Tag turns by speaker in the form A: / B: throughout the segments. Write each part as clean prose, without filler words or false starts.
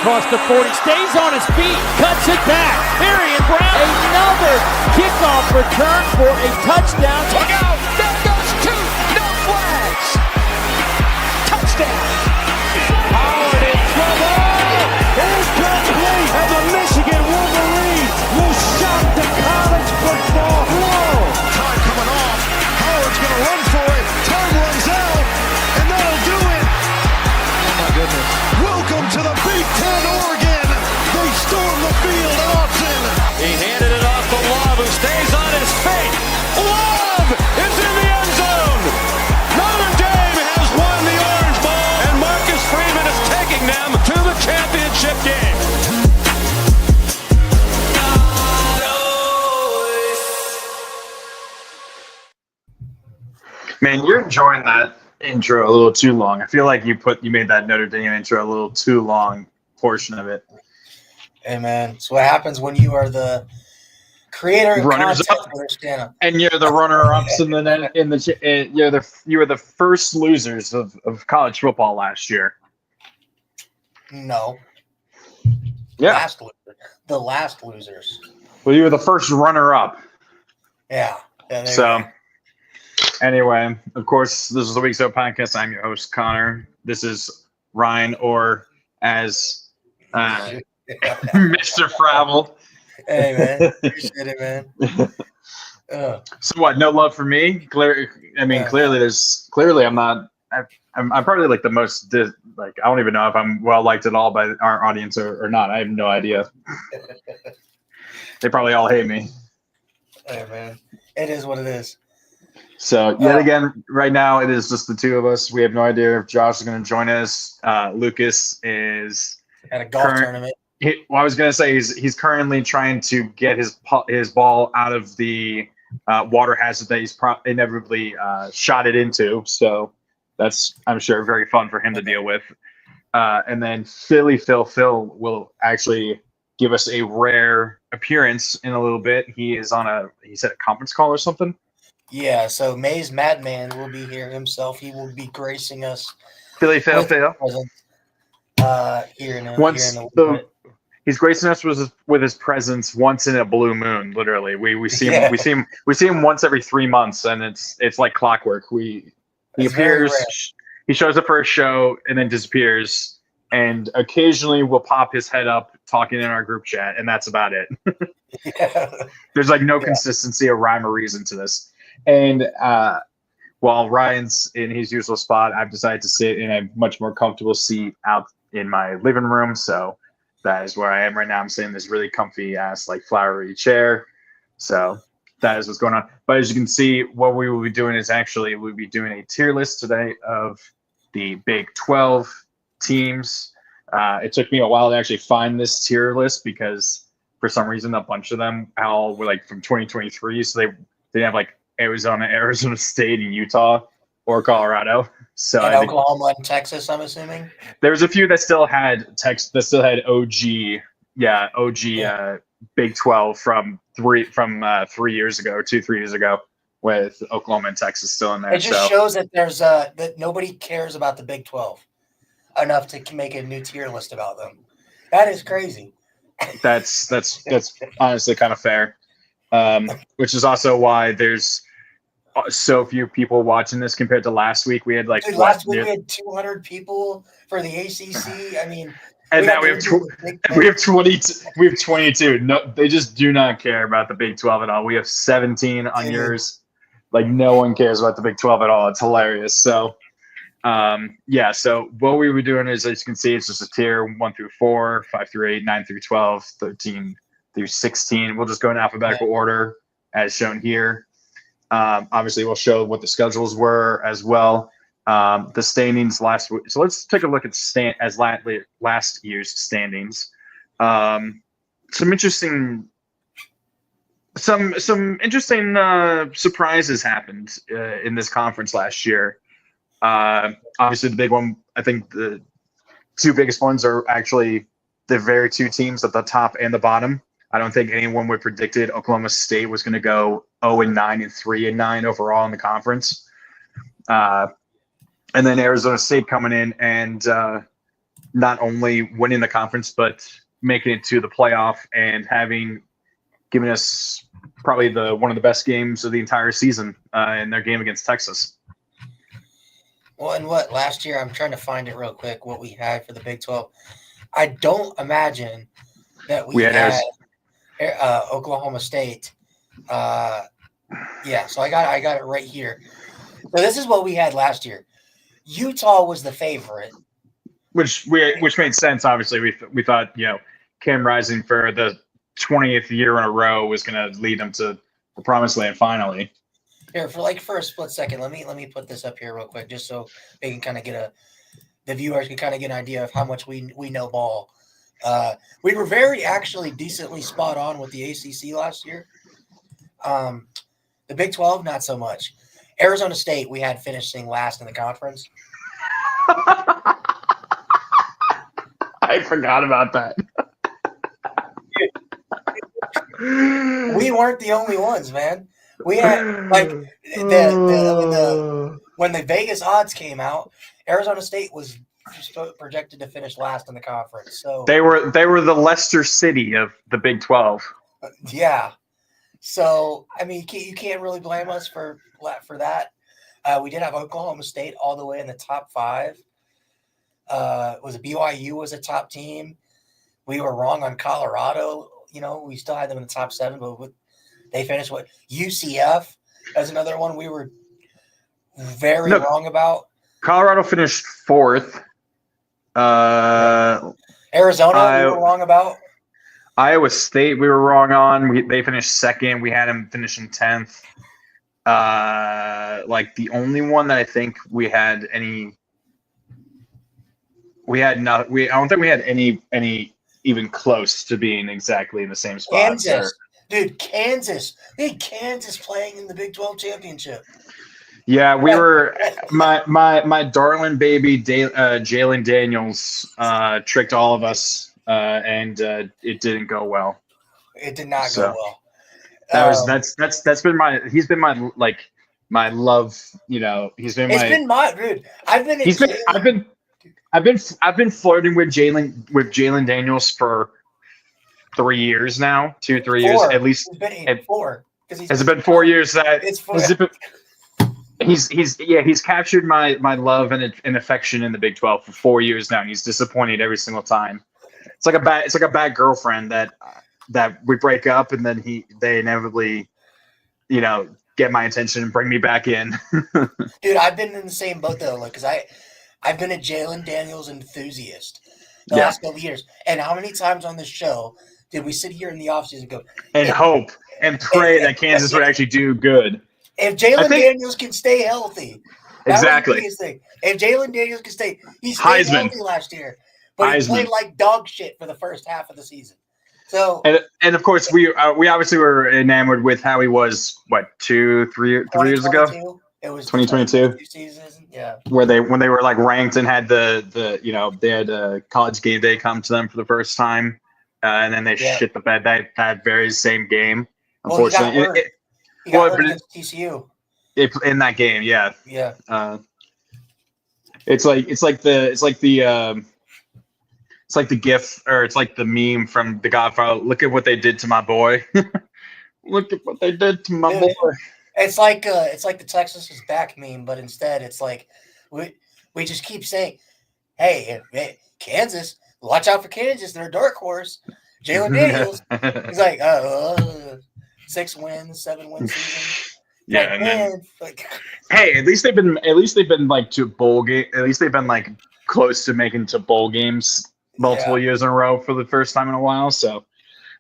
A: across the 40, stays on his feet, cuts it back. Marion Brown, another kickoff return for a touchdown.
B: Look out, there goes two, no flags. Touchdown.
C: Howard in trouble. It's complete. And the Michigan Wolverines will shock the college football world.
B: Time coming off. Howard's going to run for it. Time runs out, and that'll do it. Oh, my goodness. Welcome to the Big Ten, Oregon. They storm the field at Austin.
C: He handed it off to Love, who stays on his feet. Love is in the end zone. Notre Dame has won the Orange Bowl, and Marcus Freeman is taking them to the championship game.
D: Man, you're enjoying that intro a little too long. I feel like you made that Notre Dame intro a little too long portion of it.
E: Hey man, it's what happens when you are the creator and
D: Runners
E: content
D: up.
E: for this channel.
D: And you're the runner-ups you were the first losers of college football last year.
E: No,
D: Yeah.
E: the last losers.
D: Well, you were the first runner-up.
E: Yeah. there you
D: So,
E: go.
D: anyway, of course, this is the Week's Up podcast. I'm your host, Connor. This is Ryan, or as Mr. Fravel.
E: Hey man, appreciate it, man.
D: So what? No love for me? Clearly, I'm not. I'm probably like the most I don't even know if I'm well liked at all by our audience or not. I have no idea. They probably all hate me.
E: Hey man, it is what it is.
D: So yet again, right now it is just the two of us. We have no idea if Josh is going to join us. Lucas is
E: At a golf tournament.
D: I was going to say he's currently trying to get his ball out of the water hazard that he's inevitably shot it into. So that's, I'm sure, very fun for him to deal with. And then Phil will actually give us a rare appearance in a little bit. He is on he said a conference call or something.
E: Yeah, so Maze Madman will be here himself. He will be gracing us.
D: Phil.
E: Here in a
D: He's gracing us with his presence once in a blue moon. Literally, we see him once every 3 months, and it's like clockwork. He appears, he shows up for a show, and then disappears. And occasionally, will pop his head up talking in our group chat, and that's about it.
E: Yeah.
D: There's like no consistency or rhyme or reason to this. And while Ryan's in his usual spot, I've decided to sit in a much more comfortable seat out in my living room. So that is where I am right now. I'm sitting in this really comfy ass, like flowery chair. So that is what's going on. But as you can see, what we will be doing is we'll be doing a tier list today of the Big 12 teams. It took me a while to actually find this tier list because for some reason, a bunch of them all were like from 2023. So they didn't have like Arizona State, and Utah, or Colorado. So
E: and Oklahoma and Texas, I'm assuming.
D: There was a few that still had OG Big 12 from 3 years ago, 2-3 years ago, with Oklahoma and Texas still in there.
E: It just shows that there's that nobody cares about the Big 12 enough to make a new tier list about them. That is crazy.
D: That's honestly kind of fair. Which is also why there's so few people watching this compared to last week. We had
E: last week we had 200 people for the ACC. I mean,
D: and now we have 22. We have 22. No, they just do not care about the Big 12 at all. We have 17 on yours. Like no one cares about the Big 12 at all. It's hilarious. So, so what we were doing is, as you can see, it's just a tier 1 through 4, 5 through 8, 9 through 12, 13 through 16. We'll just go in alphabetical order as shown here. Obviously, we'll show what the schedules were as well. The standings last week. So let's take a look at last year's standings. Some interesting surprises happened in this conference last year. Obviously, the big one. I think the two biggest ones are actually the very two teams at the top and the bottom. I don't think anyone would have predicted Oklahoma State was going to go 0-9 and 3-9 overall in the conference. And then Arizona State coming in and not only winning the conference but making it to the playoff and giving us probably one of the best games of the entire season in their game against Texas.
E: Well, and what last year? I'm trying to find it real quick. What we had for the Big 12. I don't imagine that we had Oklahoma State. Yeah, so I got it right here. So this is what we had last year. Utah was the favorite,
D: which made sense. Obviously, we thought Cam Rising for the 20th year in a row was going to lead them to the promised land finally.
E: Here for a split second, let me put this up here real quick, just so they can kind of the viewers can kind of get an idea of how much we know ball. We were actually decently spot on with the ACC last year. The Big 12, not so much. Arizona State, we had finishing last in the conference.
D: I forgot about that.
E: We weren't the only ones, man. We had when the Vegas odds came out, Arizona State was projected to finish last in the conference. So
D: they were the Leicester City of the Big 12.
E: Yeah. So I mean, you can't really blame us for that. We did have Oklahoma State all the way in the top 5. Was BYU was a top team. We were wrong on Colorado. We still had them in the top 7, but they finished UCF as another one we were very wrong about.
D: Colorado finished 4th.
E: Arizona we were wrong about.
D: Iowa State we were wrong on. They finished 2nd. We had them finishing 10th. The only one that I think we had any. I don't think we had any even close to being exactly in the same spot.
E: Kansas. Dude, Kansas. They had Kansas playing in the Big 12 championship.
D: Yeah, we were my darling baby Jalen Daniels tricked all of us and it didn't go well.
E: It did not go well.
D: That's been my love, he's been I've been flirting with Jalen Daniels for 3 years now, 2-3 years at least.
E: It's been 4.
D: Has it been 4 years that
E: it's 4?
D: He's captured my love and affection in the Big 12 for 4 years now, and he's disappointed every single time. It's like a bad girlfriend that we break up and then they inevitably, get my attention and bring me back in.
E: Dude, I've been in the same boat though, because I've been a Jalen Daniels enthusiast the last couple of years. And how many times on this show did we sit here in the offseason and go
D: and hope and pray that Kansas would actually do good?
E: If Jalen Daniels can stay healthy,
D: exactly.
E: If Jalen Daniels can stay, he stayed healthy last year, but he played like dog shit for the first half of the season. So
D: and of course we obviously were enamored with how he was 3 years ago.
E: It was
D: 2022
E: season, yeah.
D: When they were ranked and had they had a college game day come to them for the first time, and then they shit the bed that very same game. Unfortunately,
E: he got hurt against TCU
D: in that game. Yeah.
E: Yeah.
D: It's like the gif, or it's like the meme from The Godfather. Look at what they did to my boy. Look at what they did to my boy.
E: It's like the Texas is back meme, but instead it's like we just keep saying, hey, Kansas, watch out for Kansas. They're a dark horse. Jalen Daniels, he's like, 6 wins, 7 win season.
D: Yeah, hey, at least they've been to bowl game. At least they've been close to making to bowl games multiple years in a row for the first time in a while. So,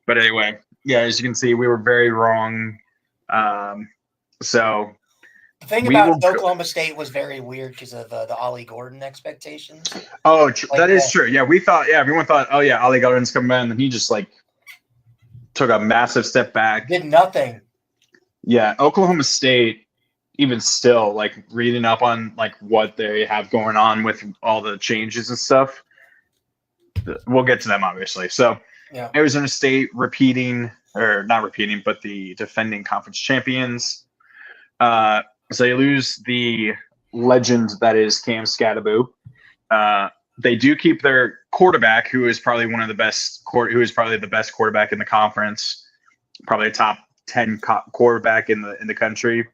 D: but anyway, as you can see, we were very wrong. So
E: the thing about Oklahoma State was very weird because of the Ollie Gordon expectations.
D: Oh, that is true. Yeah, everyone thought, oh yeah, Ollie Gordon's coming in, and he just took a massive step back.
E: Did nothing.
D: Yeah, Oklahoma State, even still, reading up on what they have going on with all the changes and stuff. We'll get to them obviously. So Arizona State not repeating, but the defending conference champions. So they lose the legend that is Cam Scatterbo. They do keep their quarterback who is probably the best quarterback in the conference, probably a top 10 quarterback in the country.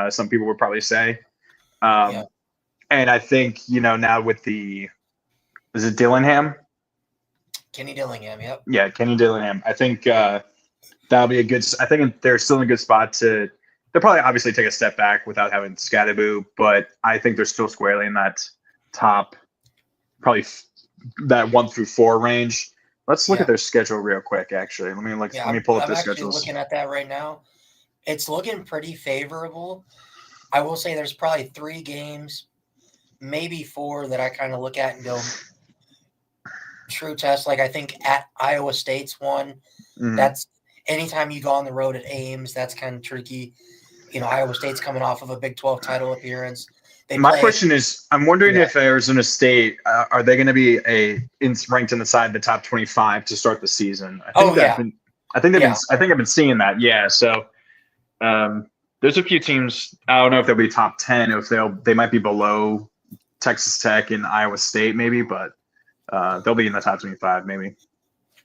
D: Some people would probably say. And I think, now with is it Dillingham?
E: Kenny Dillingham, yep.
D: Yeah, Kenny Dillingham. I think that'll be I think they're still in a good spot they'll probably obviously take a step back without having Scadaboo, but I think they're still squarely in that top, probably that 1 through 4 range. Let's look at their schedule real quick, actually. Let me pull up their schedules.
E: I'm looking at that right now. It's looking pretty favorable. I will say there's probably 3 games, maybe 4 that I kind of look at and go true test. Like I think at Iowa State's one. That's anytime you go on the road at Ames, that's kind of tricky. Iowa State's coming off of a Big 12 title appearance.
D: My question is, I'm wondering if Arizona State are they going to be ranked inside the top 25 to start the season? I think I've been seeing that. Yeah. So there's a few teams. I don't know if they'll be top 10, or if they might be below Texas Tech and Iowa State, maybe, but they'll be in the top 25, maybe.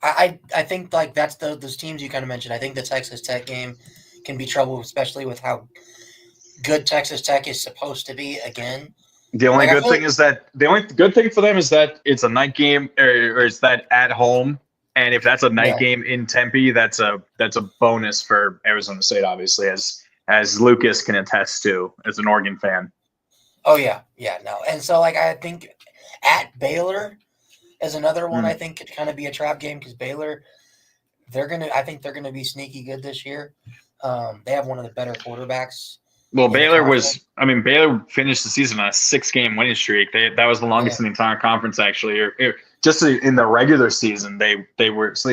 E: I think like that's those teams you kind of mentioned. I think the Texas Tech game can be trouble, especially with how good Texas Tech is supposed to be again.
D: The only good thing is that the only good thing for them is that it's a night game, or is that at home. And if that's a night game in Tempe, that's a bonus for Arizona State, obviously, as Lucas can attest to as an Oregon fan.
E: Oh yeah, no, and so like I think at Baylor is another one I think could kind of be a trap game because Baylor, I think they're gonna be sneaky good this year. They have one of the better quarterbacks.
D: Well, Baylor finished the season on a 6-game winning streak. That was the longest in the entire conference, actually. Just in the regular season, they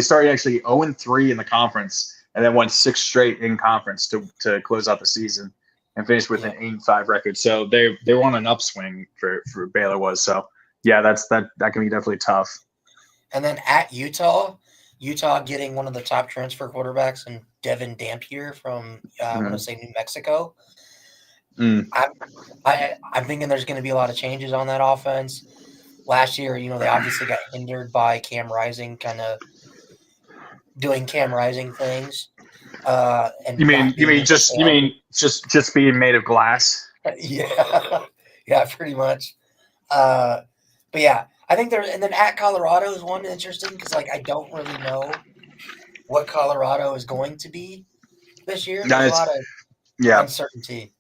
D: started actually 0-3 in the conference, and then won 6 straight in conference to close out the season, and finished with an 8-5 record. So they were on an upswing for Baylor was. So yeah, that can be definitely tough.
E: And then at Utah getting one of the top transfer quarterbacks in Devin Dampier from I want to say New Mexico. I'm thinking there's going to be a lot of changes on that offense. Last year, they obviously got hindered by Cam Rising kind of doing Cam Rising things. And you mean
D: just being made of glass?
E: Yeah, pretty much. But yeah, I think and then at Colorado is one interesting because like I don't really know what Colorado is going to be this year. There's a lot of uncertainty.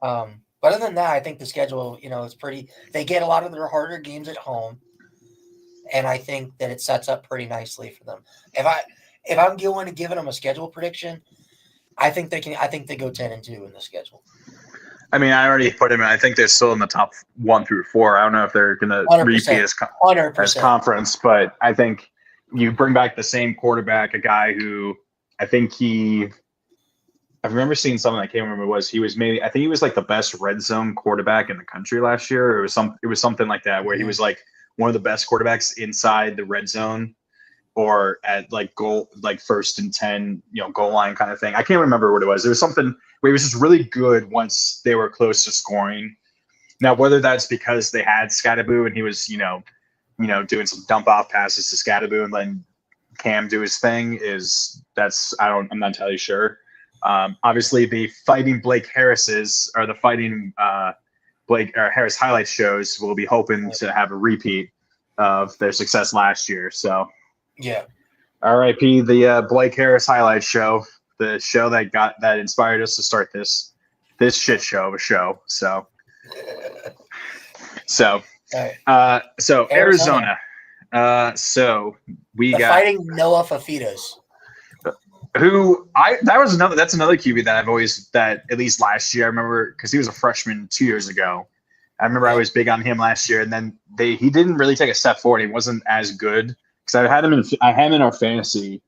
E: But other than that, I think the schedule, is pretty. They get a lot of their harder games at home, and I think that it sets up pretty nicely for them. If I'm going to giving them a schedule prediction, I think they can. I think they go 10-2 in the schedule.
D: I mean, I already put them in. I think they're still in the top 1 through 4. I don't know if they're going to repeat as conference, but I think you bring back the same quarterback, a guy who I think I remember seeing something I can't remember what it was. I think he was like the best red zone quarterback in the country last year. It was something like that where he was like one of the best quarterbacks inside the red zone or at like goal, like 1st and 10, goal line kind of thing. I can't remember what it was. There was something where he was just really good once they were close to scoring. Now, whether that's because they had Scadaboo and he was, doing some dump off passes to Scadaboo and letting Cam do his thing I'm not entirely sure. Obviously, the fighting Blake Harris's or the fighting Harris highlight shows will be hoping to have a repeat of their success last year. So,
E: yeah.
D: R.I.P. the Blake Harris highlight show, the show that inspired us to start this shit show of a show. So, Arizona. So we got
E: fighting Noah Fafitas.
D: That's another QB that at least last year I remember because he was a freshman 2 years ago. I remember I was big on him last year, and then he didn't really take a step forward. He wasn't as good because I had him in our fantasy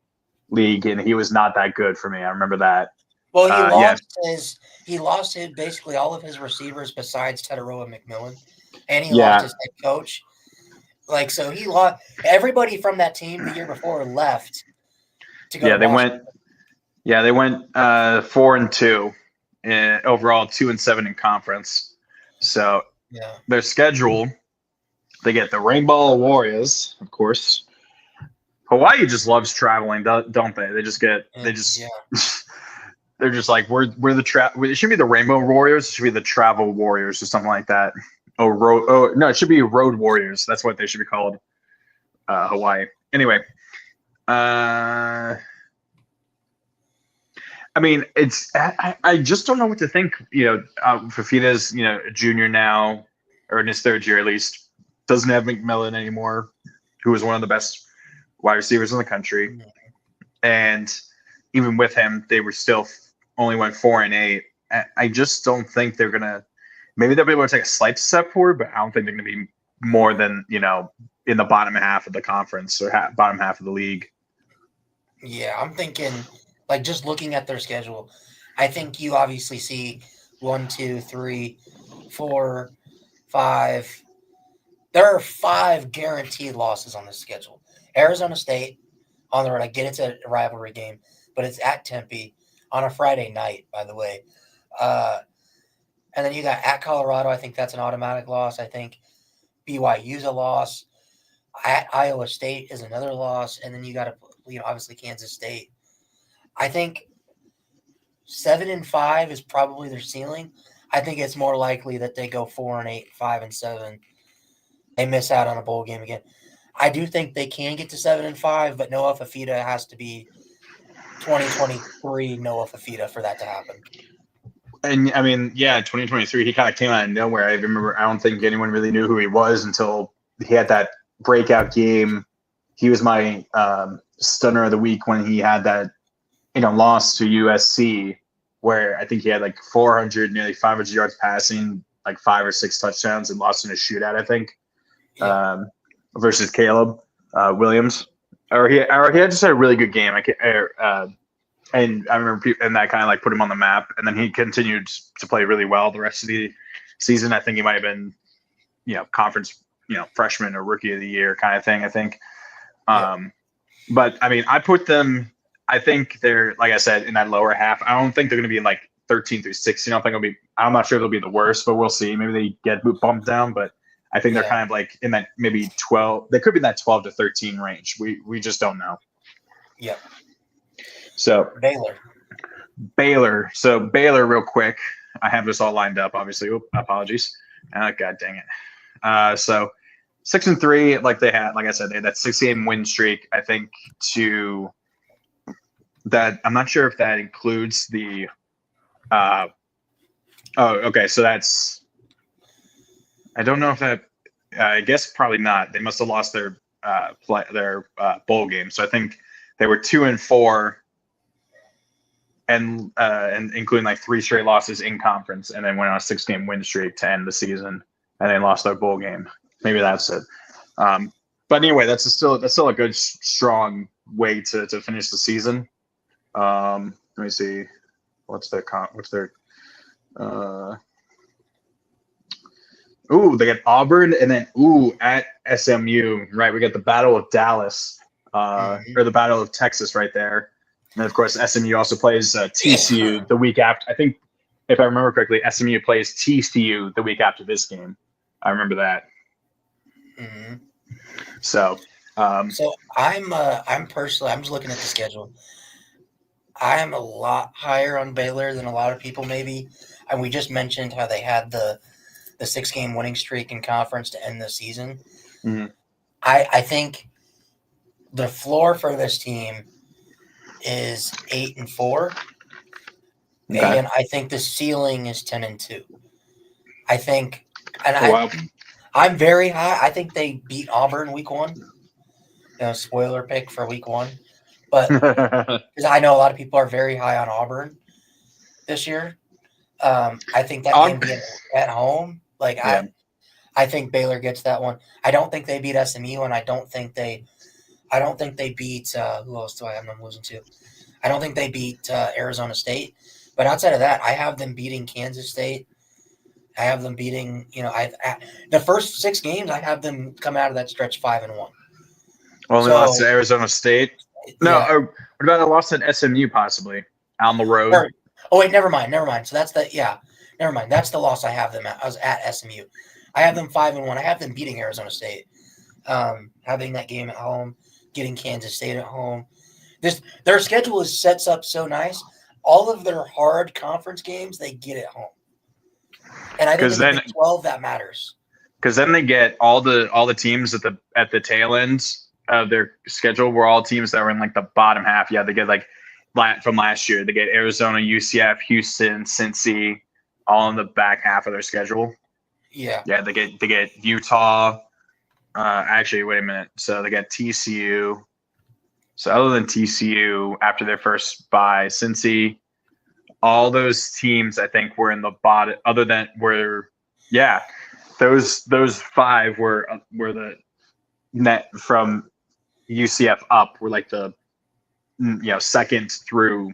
D: league, and he was not that good for me. I remember that.
E: Well, he lost his basically all of his receivers besides Tetaroa McMillan, and he lost his head coach. Like so, he lost everybody from that team the year before left. They went 4-2 overall, 2-7 in conference. So their schedule
D: They get the Rainbow Warriors, of course. Hawaii just loves traveling, don't they? They just
E: Yeah.
D: they're just like we're the it should be the Rainbow Warriors. It should be the Travel Warriors or something like that. No, it should be Road Warriors. That's what they should be called. Hawaii. Anyway, I mean, I just don't know what to think. Fafita's a junior now, or in his third year at least. Doesn't have McMillan anymore, who was one of the best wide receivers in the country. And even with him, they were still only went 4-8. I just don't think they're gonna. Maybe they'll be able to take a slight step forward, but I don't think they're gonna be more than in the bottom half of the conference or bottom half of the league.
E: Yeah, I'm thinking, like, just looking at their schedule, I think you obviously see 1, 2, 3, 4, 5. There are 5 guaranteed losses on this schedule. Arizona State on the road. I get it's a rivalry game, but it's at Tempe on a Friday night, by the way. And then you got at Colorado. I think that's an automatic loss. I think BYU's a loss. At Iowa State is another loss. And then you got obviously Kansas State. I think 7-5 is probably their ceiling. I think it's more likely that they go 4-8, 5-7. They miss out on a bowl game again. I do think they can get to 7-5, but Noah Fafita has to be 2023 Noah Fafita for that to happen.
D: And I mean, 2023, he kind of came out of nowhere. I remember, I don't think anyone really knew who he was until he had that breakout game. He was my stunner of the week when he had that, loss to USC, where I think he had like 400, nearly 500 yards passing, like 5 or 6 touchdowns, and lost in a shootout, I think, versus Caleb Williams. Or he had just had a really good game. And I remember and that kind of like put him on the map. And then he continued to play really well the rest of the season. I think he might have been, conference, freshman or rookie of the year kind of thing, I think. But I mean, I put them, I think they're, like I said, in that lower half. I don't think they're going to be in like 13 through 16. I'm not sure they'll be the worst, but we'll see. Maybe they get bumped down, but I think they're kind of like in that maybe 12. They could be in that 12 to 13 range. We just don't know.
E: Yeah.
D: So
E: Baylor.
D: So Baylor, real quick. I have this all lined up, obviously. Apologies. God dang it. So 6-3, like I said, they had that 6-game win streak. I think I'm not sure if that includes the. Okay. So that's. I don't know if that. I guess probably not. They must have lost their bowl game. So I think they were 2-4. And including like 3 straight losses in conference, and then went on a 6-game win streak to end the season, and they lost their bowl game. Maybe that's it. But anyway, that's still a good, strong way to finish the season. Let me see, what's their they get Auburn, and then at SMU. Right, we got the Battle of Dallas, or the Battle of Texas right there. And of course, SMU also plays TCU the week after. I think, if I remember correctly, SMU plays TCU the week after this game. I remember that.
E: Mm-hmm.
D: So
E: I'm personally, I'm just looking at the schedule. I am a lot higher on Baylor than a lot of people maybe. And we just mentioned how they had the 6-game winning streak in conference to end the season.
D: Mm-hmm.
E: I think the floor for this team is 8-4, and I think the ceiling is 10-2. I think, and I'm very high. I think they beat Auburn week 1. Spoiler pick for week 1, but because I know a lot of people are very high on Auburn this year. I think that game being at home, I think Baylor gets that one. I don't think they beat SMU, and I don't think they beat who else do I have them losing to? I don't think they beat Arizona State. But outside of that, I have them beating Kansas State. I have them beating, the first 6 games, I have them come out of that stretch 5-1.
A: Only lost to Arizona State. No,
E: Yeah.
A: what about a loss at SMU possibly on the road?
E: Oh wait, never mind. So that's never mind. That's the loss I have them at. I was at SMU. I have them 5-1. I have them beating Arizona State, having that game at home, getting Kansas State at home. Their schedule sets up so nice. All of their hard conference games they get at home, and I think in the Big 12 that matters.
D: Because then they get all the teams at the tail end of their schedule were all teams that were in like the bottom half. Yeah, they get like from last year. They get Arizona, UCF, Houston, Cincy, all in the back half of their schedule.
E: Yeah.
D: Yeah, they get Utah. Actually, wait a minute. So they get TCU. So other than TCU, after their first bye, Cincy, all those teams I think were in the bottom. Other than those 5 were the net from UCF up were like the second through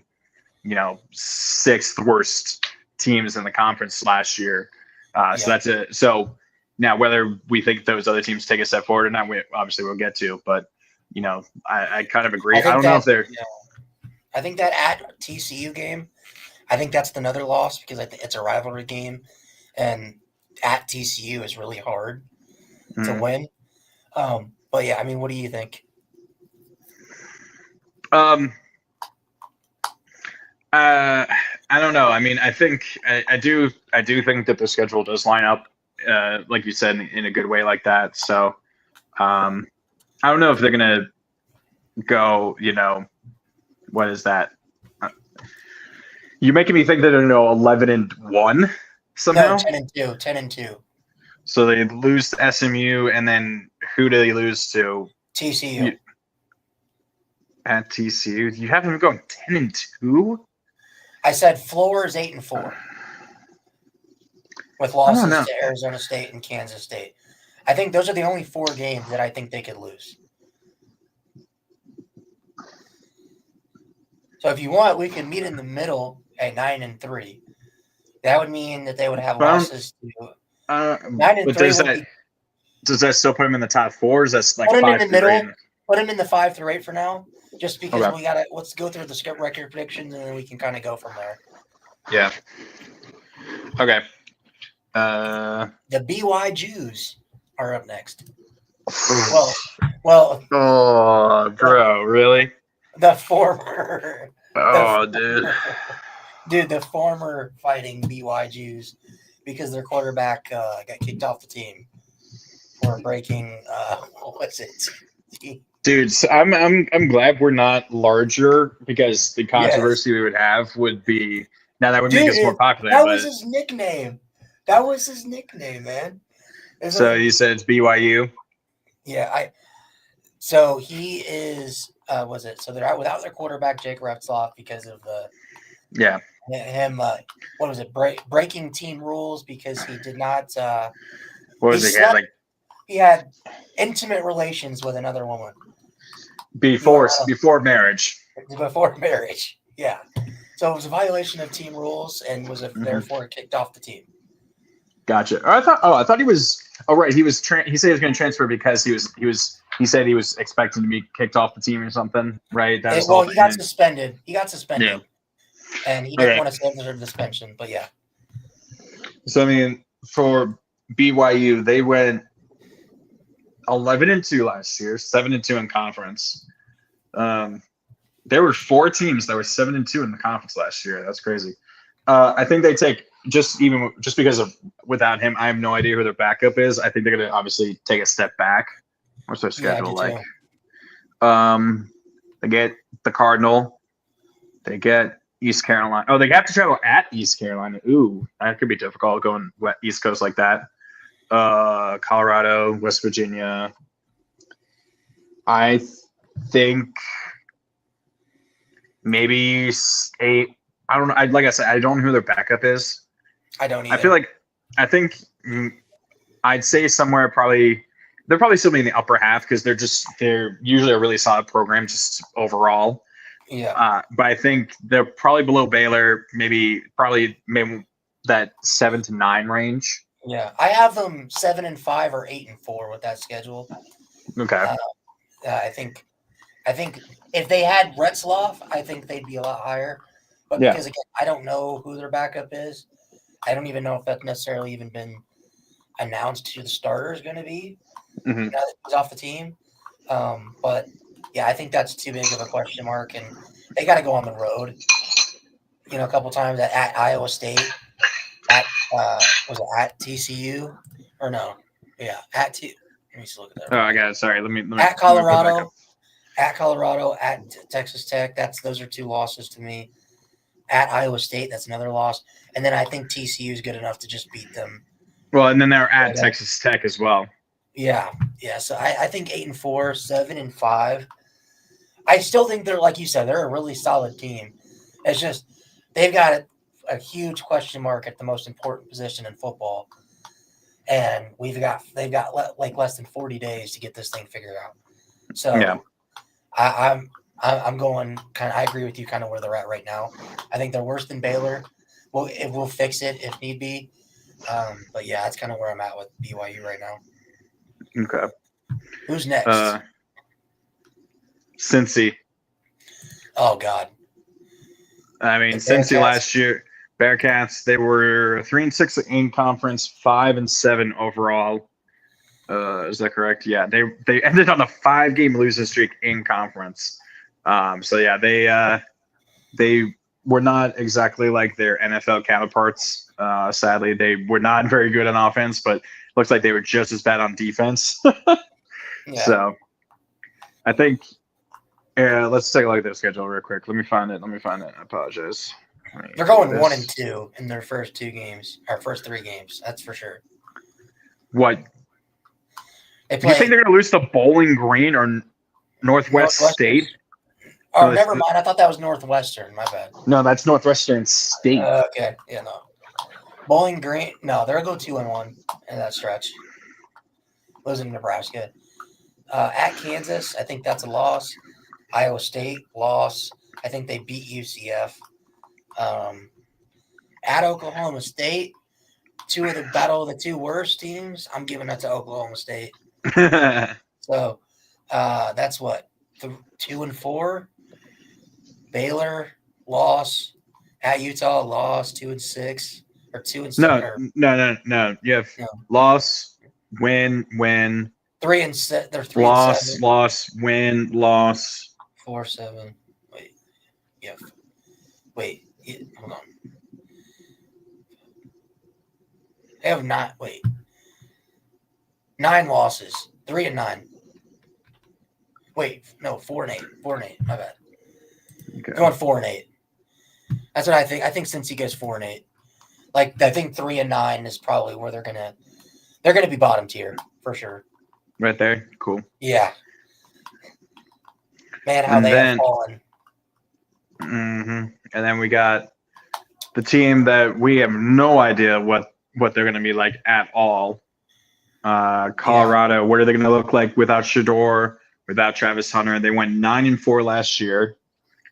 D: 6th worst teams in the conference last year. So that's it. So now whether we think those other teams take a step forward or not, we obviously we'll get to. But I kind of agree. I don't know if they're.
E: I think that at TCU game, I think that's another loss because I think it's a rivalry game, and at TCU is really hard to win. But yeah, I mean, what do you think?
D: I don't know. I mean, I think I do think that the schedule does line up, like you said, in a good way like that. So, I don't know if they're gonna go. What is that? You're making me think that they're 11-1 somehow.
E: No, 10-2.
D: So they lose to SMU, and then who do they lose to?
E: TCU.
D: At TCU, you have them going 10-2.
E: I said floor is 8-4, with losses to Arizona State and Kansas State. I think those are the only 4 games that I think they could lose. So if you want, we can meet in the middle at 9-3. That would mean that they would have losses to 9-3.
D: Does that still put them in the top 4? Is that like
E: put them
D: 5
E: in the middle?
D: 8?
E: Put them in the 5 through 8 for now, just because let's go through the skip record predictions and then we can kind of go from there.
D: Yeah. Okay.
E: The BY Jews are up next. Well.
D: Oh, bro, really?
E: The former.
D: Dude,
E: the former fighting BY Jews, because their quarterback got kicked off the team for breaking. What was it?
D: Dude, so I'm glad we're not larger, because the controversy we would have would be that would make us more popular.
E: That was his nickname. That was his nickname, man.
D: So you said it's BYU?
E: Yeah, So he is. Was it? So they're out without their quarterback, Jake Retzloff, because of him. What was it? Breaking team rules because he did not.
D: What was it?
E: He had intimate relations with another woman
D: before marriage.
E: Before marriage, yeah. So it was a violation of team rules and was therefore kicked off the team.
D: Gotcha. I thought he was. Oh, right. He said he was going to transfer because he said he was expecting to be kicked off the team or something, right?
E: He got suspended. Yeah. And he didn't want to serve the suspension, but yeah.
D: So I mean, for BYU, they went 11-2 last year, 7-2 in conference. There were 4 teams that were 7-2 in the conference last year. That's crazy. I think they take just because of without him, I have no idea who their backup is. I think they're going to obviously take a step back. What's their schedule like? They get the Cardinal. They get East Carolina. Oh, they have to travel at East Carolina. Ooh, that could be difficult going East Coast like that. Colorado, West Virginia. I think maybe 8. I don't know. Like I said, I don't know who their backup is.
E: I don't either.
D: I'd say somewhere they're probably still in the upper half because they're usually a really solid program just overall.
E: Yeah.
D: But I think they're probably below Baylor, maybe that 7 to 9 range.
E: Yeah, I have them 7-5 or 8-4 with that schedule.
D: Okay.
E: I think if they had Retzloff, I think they'd be a lot higher. But because again, I don't know who their backup is. I don't even know if that's necessarily even been announced who the starter is going to be
D: Mhm.
E: now that he's off the team. But yeah, I think that's too big of a question mark, and they got to go on the road. A couple times at Iowa State, was it at TCU or no? Yeah, Let me just look at that.
D: Oh, I got it. Sorry. Let me
E: At
D: let me put it back
E: Colorado,
D: up.
E: at Texas Tech. Those are 2 losses to me. At Iowa State, that's another loss, and then I think TCU is good enough to just beat them.
D: Well, and then they're at Texas Tech as well.
E: Yeah. So I think 8-4, 7-5. I still think they're, like you said, they're a really solid team. It's just they've got a huge question mark at the most important position in football, and they've got like less than 40 days to get this thing figured out. So
D: Yeah.
E: I'm going kind of. I agree with you, kind of where they're at right now. I think they're worse than Baylor. We'll fix it if need be. But yeah, that's kind of where I'm at with BYU right now.
D: Okay.
E: Who's next?
D: Cincy.
E: Oh God.
D: I mean, Cincy last year, Bearcats, they were 3-6 in conference, 5-7 overall. Is that correct? Yeah, they ended on a 5-game losing streak in conference. So yeah, they were not exactly like their NFL counterparts. Sadly, they were not very good on offense, but looks like they were just as bad on defense.
E: Yeah.
D: So I think let's take a look at their schedule real quick. Let me find it. I apologize.
E: They're going 1-2 in their first 2 games, or first 3 games. That's for sure.
D: What?
E: They
D: Do you think they're going to lose to Bowling Green or Northwest State?
E: Oh, never mind. I thought that was Northwestern. My bad.
D: No, that's Northwestern State.
E: Okay. Yeah, no. Bowling Green. No, they'll go 2-1 in that stretch. Losing to Nebraska. At Kansas, I think that's a loss. Iowa State, loss. I think they beat UCF. At Oklahoma State, battle of the 2 worst teams. I'm giving that to Oklahoma State. So that's what 2-4. Baylor, loss. At Utah, loss. 2-6 or 2-7.
D: No. You have loss, win.
E: 3-7. They're 3-7.
D: Loss, win, loss.
E: 4-7. Wait. Hold on. They have 9 losses. 3-9. Wait, no, 4-8. 4-8. My bad.
D: Okay.
E: Going 4-8. That's what I think. I think since he goes 4-8, I think 3-9 is probably where they're gonna be bottom tier for sure.
D: Right there, cool.
E: Yeah. Man, how they have fallen.
D: Mm-hmm. And then we got the team that we have no idea what they're going to be like at all. Colorado, yeah. What are they going to look like without Shedeur, without Travis Hunter? They went 9-4 last year,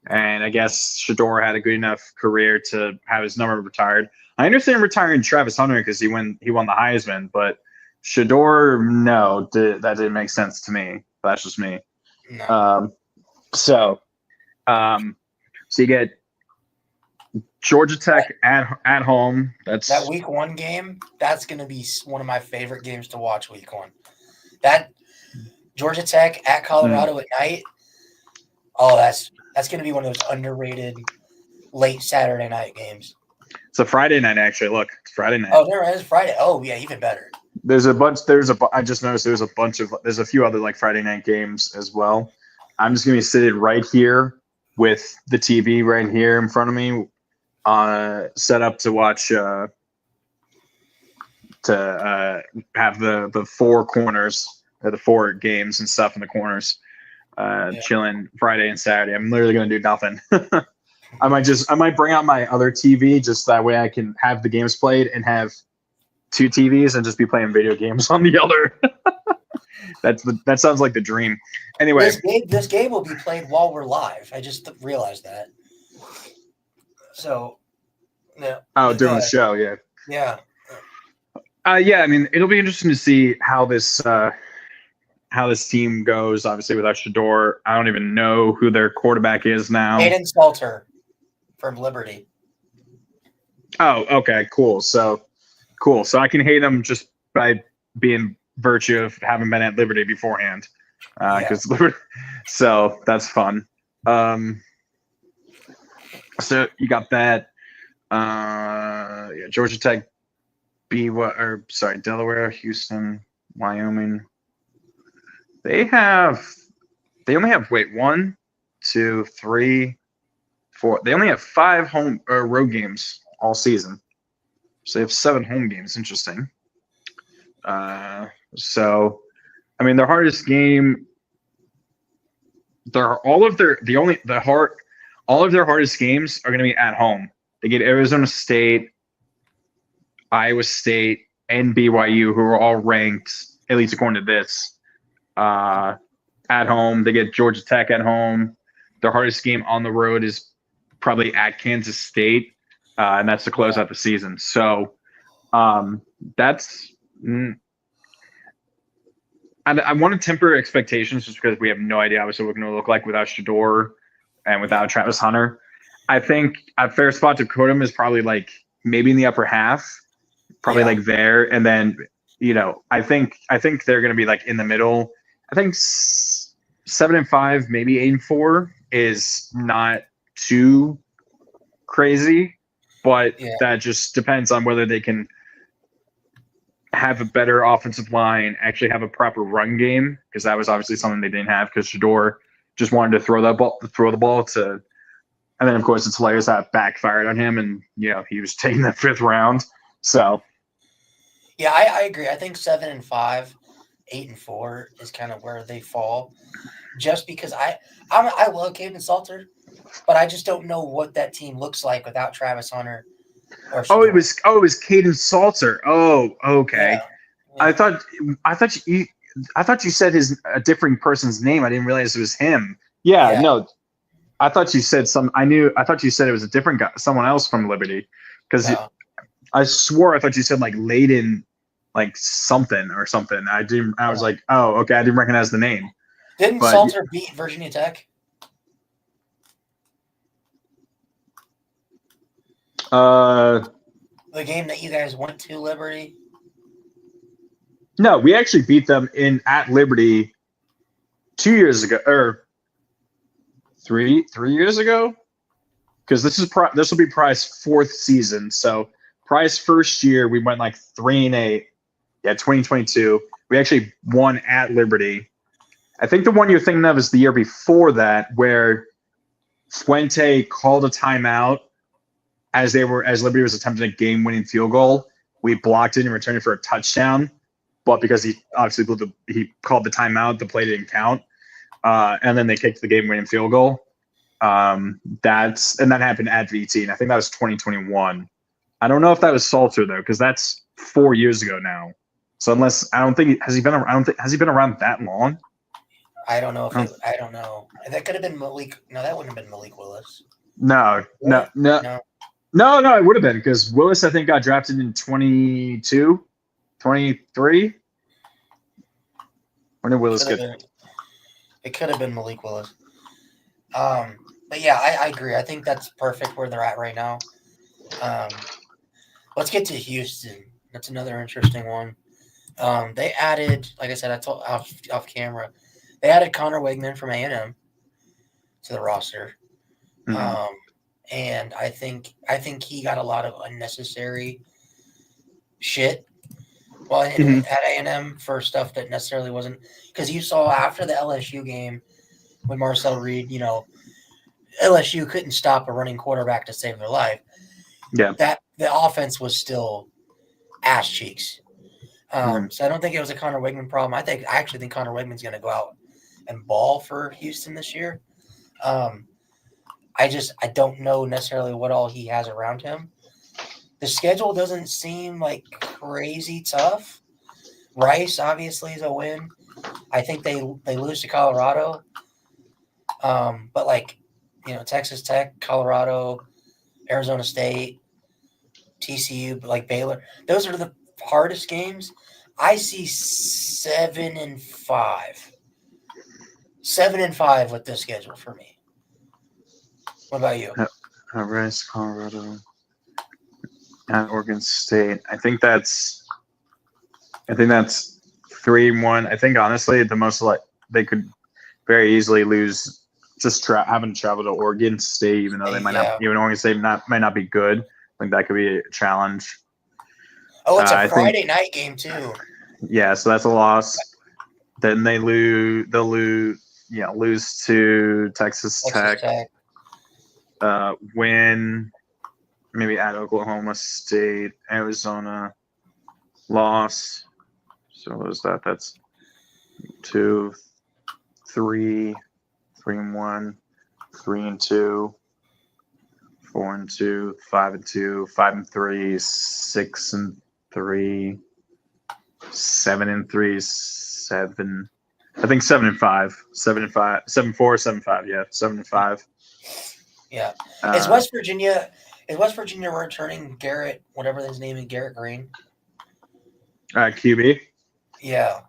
D: and I guess Shedeur had a good enough career to have his number retired. I understand retiring Travis Hunter because he won the Heisman, but Shedeur, no, that didn't make sense to me. That's just me.
E: No.
D: So you get Georgia Tech at home. That's
E: that week 1 game. That's going to be one of my favorite games to watch week 1. That Georgia Tech at Colorado at night. Oh, that's going to be one of those underrated late Saturday night games.
D: It's a Friday night, actually. Look, it's Friday night.
E: Oh, there is Friday. Oh, yeah, even better.
D: I just noticed there's a few other Friday night games as well. I'm just going to be sitting right here with the TV right here in front of me, set up to watch, to have the 4 corners, or the 4 games and stuff in the corners, chilling Friday and Saturday. I'm literally going to do nothing. I might bring out my other TV just that way I can have the games played and have 2 TVs and just be playing video games on the other. That sounds like the dream. Anyway,
E: this game will be played while we're live. I just realized that. So, yeah.
D: Oh, doing the show, yeah.
E: Yeah.
D: Yeah. I mean, it'll be interesting to see how this team goes. Obviously, without Shedeur, I don't even know who their quarterback is now.
E: Aiden Salter from Liberty.
D: Oh, okay, cool. So I can hate him just by being virtue of having been at Liberty beforehand. So that's fun. So you got that. Georgia Tech, Delaware, Houston, Wyoming. They only have 1, 2, 3, 4. They only have 5 home or road games all season. So they have 7 home games. Interesting. So, I mean, their hardest game. All of their hardest games are going to be at home. They get Arizona State, Iowa State, and BYU, who are all ranked, at least according to this, at home. They get Georgia Tech at home. Their hardest game on the road is probably at Kansas State, and that's to close out the season. So that's I want to temper expectations just because we have no idea obviously what we're going to look like without Shador and without Travis Hunter. I think a fair spot to quote him is probably like maybe in the upper half, probably like there. And then, I think they're going to be like in the middle. I think 7-5, maybe 8-4 is not too crazy, but that just depends on whether they can have a better offensive line, actually have a proper run game, because that was obviously something they didn't have because Shador just wanted to throw the ball to, and then of course it's hilarious that backfired on him, and he was taking the 5th round. So
E: yeah, I agree. I think 7-5, 8-4 is kind of where they fall, just because I love Caden Salter, but I just don't know what that team looks like without Travis Hunter.
D: It was Caden Salter. Oh, okay. Yeah. I thought you said a different person's name. I didn't realize it was him. Yeah. No. I thought you said I thought you said it was a different guy, someone else from Liberty, because I swore I thought you said like Layden, like something or something. I was like, oh, okay. I didn't recognize the name.
E: Didn't Salter beat Virginia Tech? The game that you guys went to, Liberty?
D: No, we actually beat them at Liberty 2 years ago, or three years ago, because this will be Pry's 4th season. So Pry's first year we went like 3-8. Yeah, 2022. We actually won at Liberty. I think the one you're thinking of is the year before that, where Fuente called a timeout as Liberty was attempting a game-winning field goal. We blocked it and returned it for a touchdown, but because he obviously he called the timeout, the play didn't count, and then they kicked the game-winning field goal. That happened at VT, and I think that was 2021. I don't know if that was Salter though, because that's 4 years ago now. So has he been around that long?
E: I don't know I don't know. That could have been Malik. No, that wouldn't have been Malik Willis.
D: No, it would have been, because Willis, I think, got drafted in 22, 23. When did Willis get?
E: It could have been Malik Willis. But yeah, I agree. I think that's perfect where they're at right now. Let's get to Houston. That's another interesting one. They added, like I said, I told off camera, they added Connor Wegman from A&M to the roster. Mm-hmm. And I think he got a lot of unnecessary shit at A&M for stuff that necessarily wasn't, because you saw after the LSU game when Marcel Reed, LSU couldn't stop a running quarterback to save their life.
D: Yeah,
E: that the offense was still ass cheeks. So I don't think it was a Connor Wegman problem. I actually think Connor Wegman's going to go out and ball for Houston this year. I don't know necessarily what all he has around him. The schedule doesn't seem like crazy tough. Rice obviously is a win. I think they lose to Colorado. But Texas Tech, Colorado, Arizona State, TCU, but Baylor, those are the hardest games. I see 7-5. 7-5 with this schedule for me. What about you?
D: Rice, Colorado, and Oregon State. I think that's I think that's 3-1. I think honestly, the most like they could very easily lose just having to travel to Oregon State, even though they might not, even Oregon State might not be good. I think that could be a challenge.
E: Oh, it's a Friday night game too.
D: Yeah, so that's a loss. Then they'll lose to Texas Tech. Win maybe at Oklahoma State, Arizona, loss. So what is that? That's 2, 3, 3-1, 3-2, 4-2, 5-2, 5-3, 6-3, 7-3, 7. I think 7-5, 7-5, 7-4, 7-5. Yeah, 7-5.
E: Yeah. Is West Virginia returning Garrett, whatever his name is, Garrett Green?
D: QB.
E: Yeah.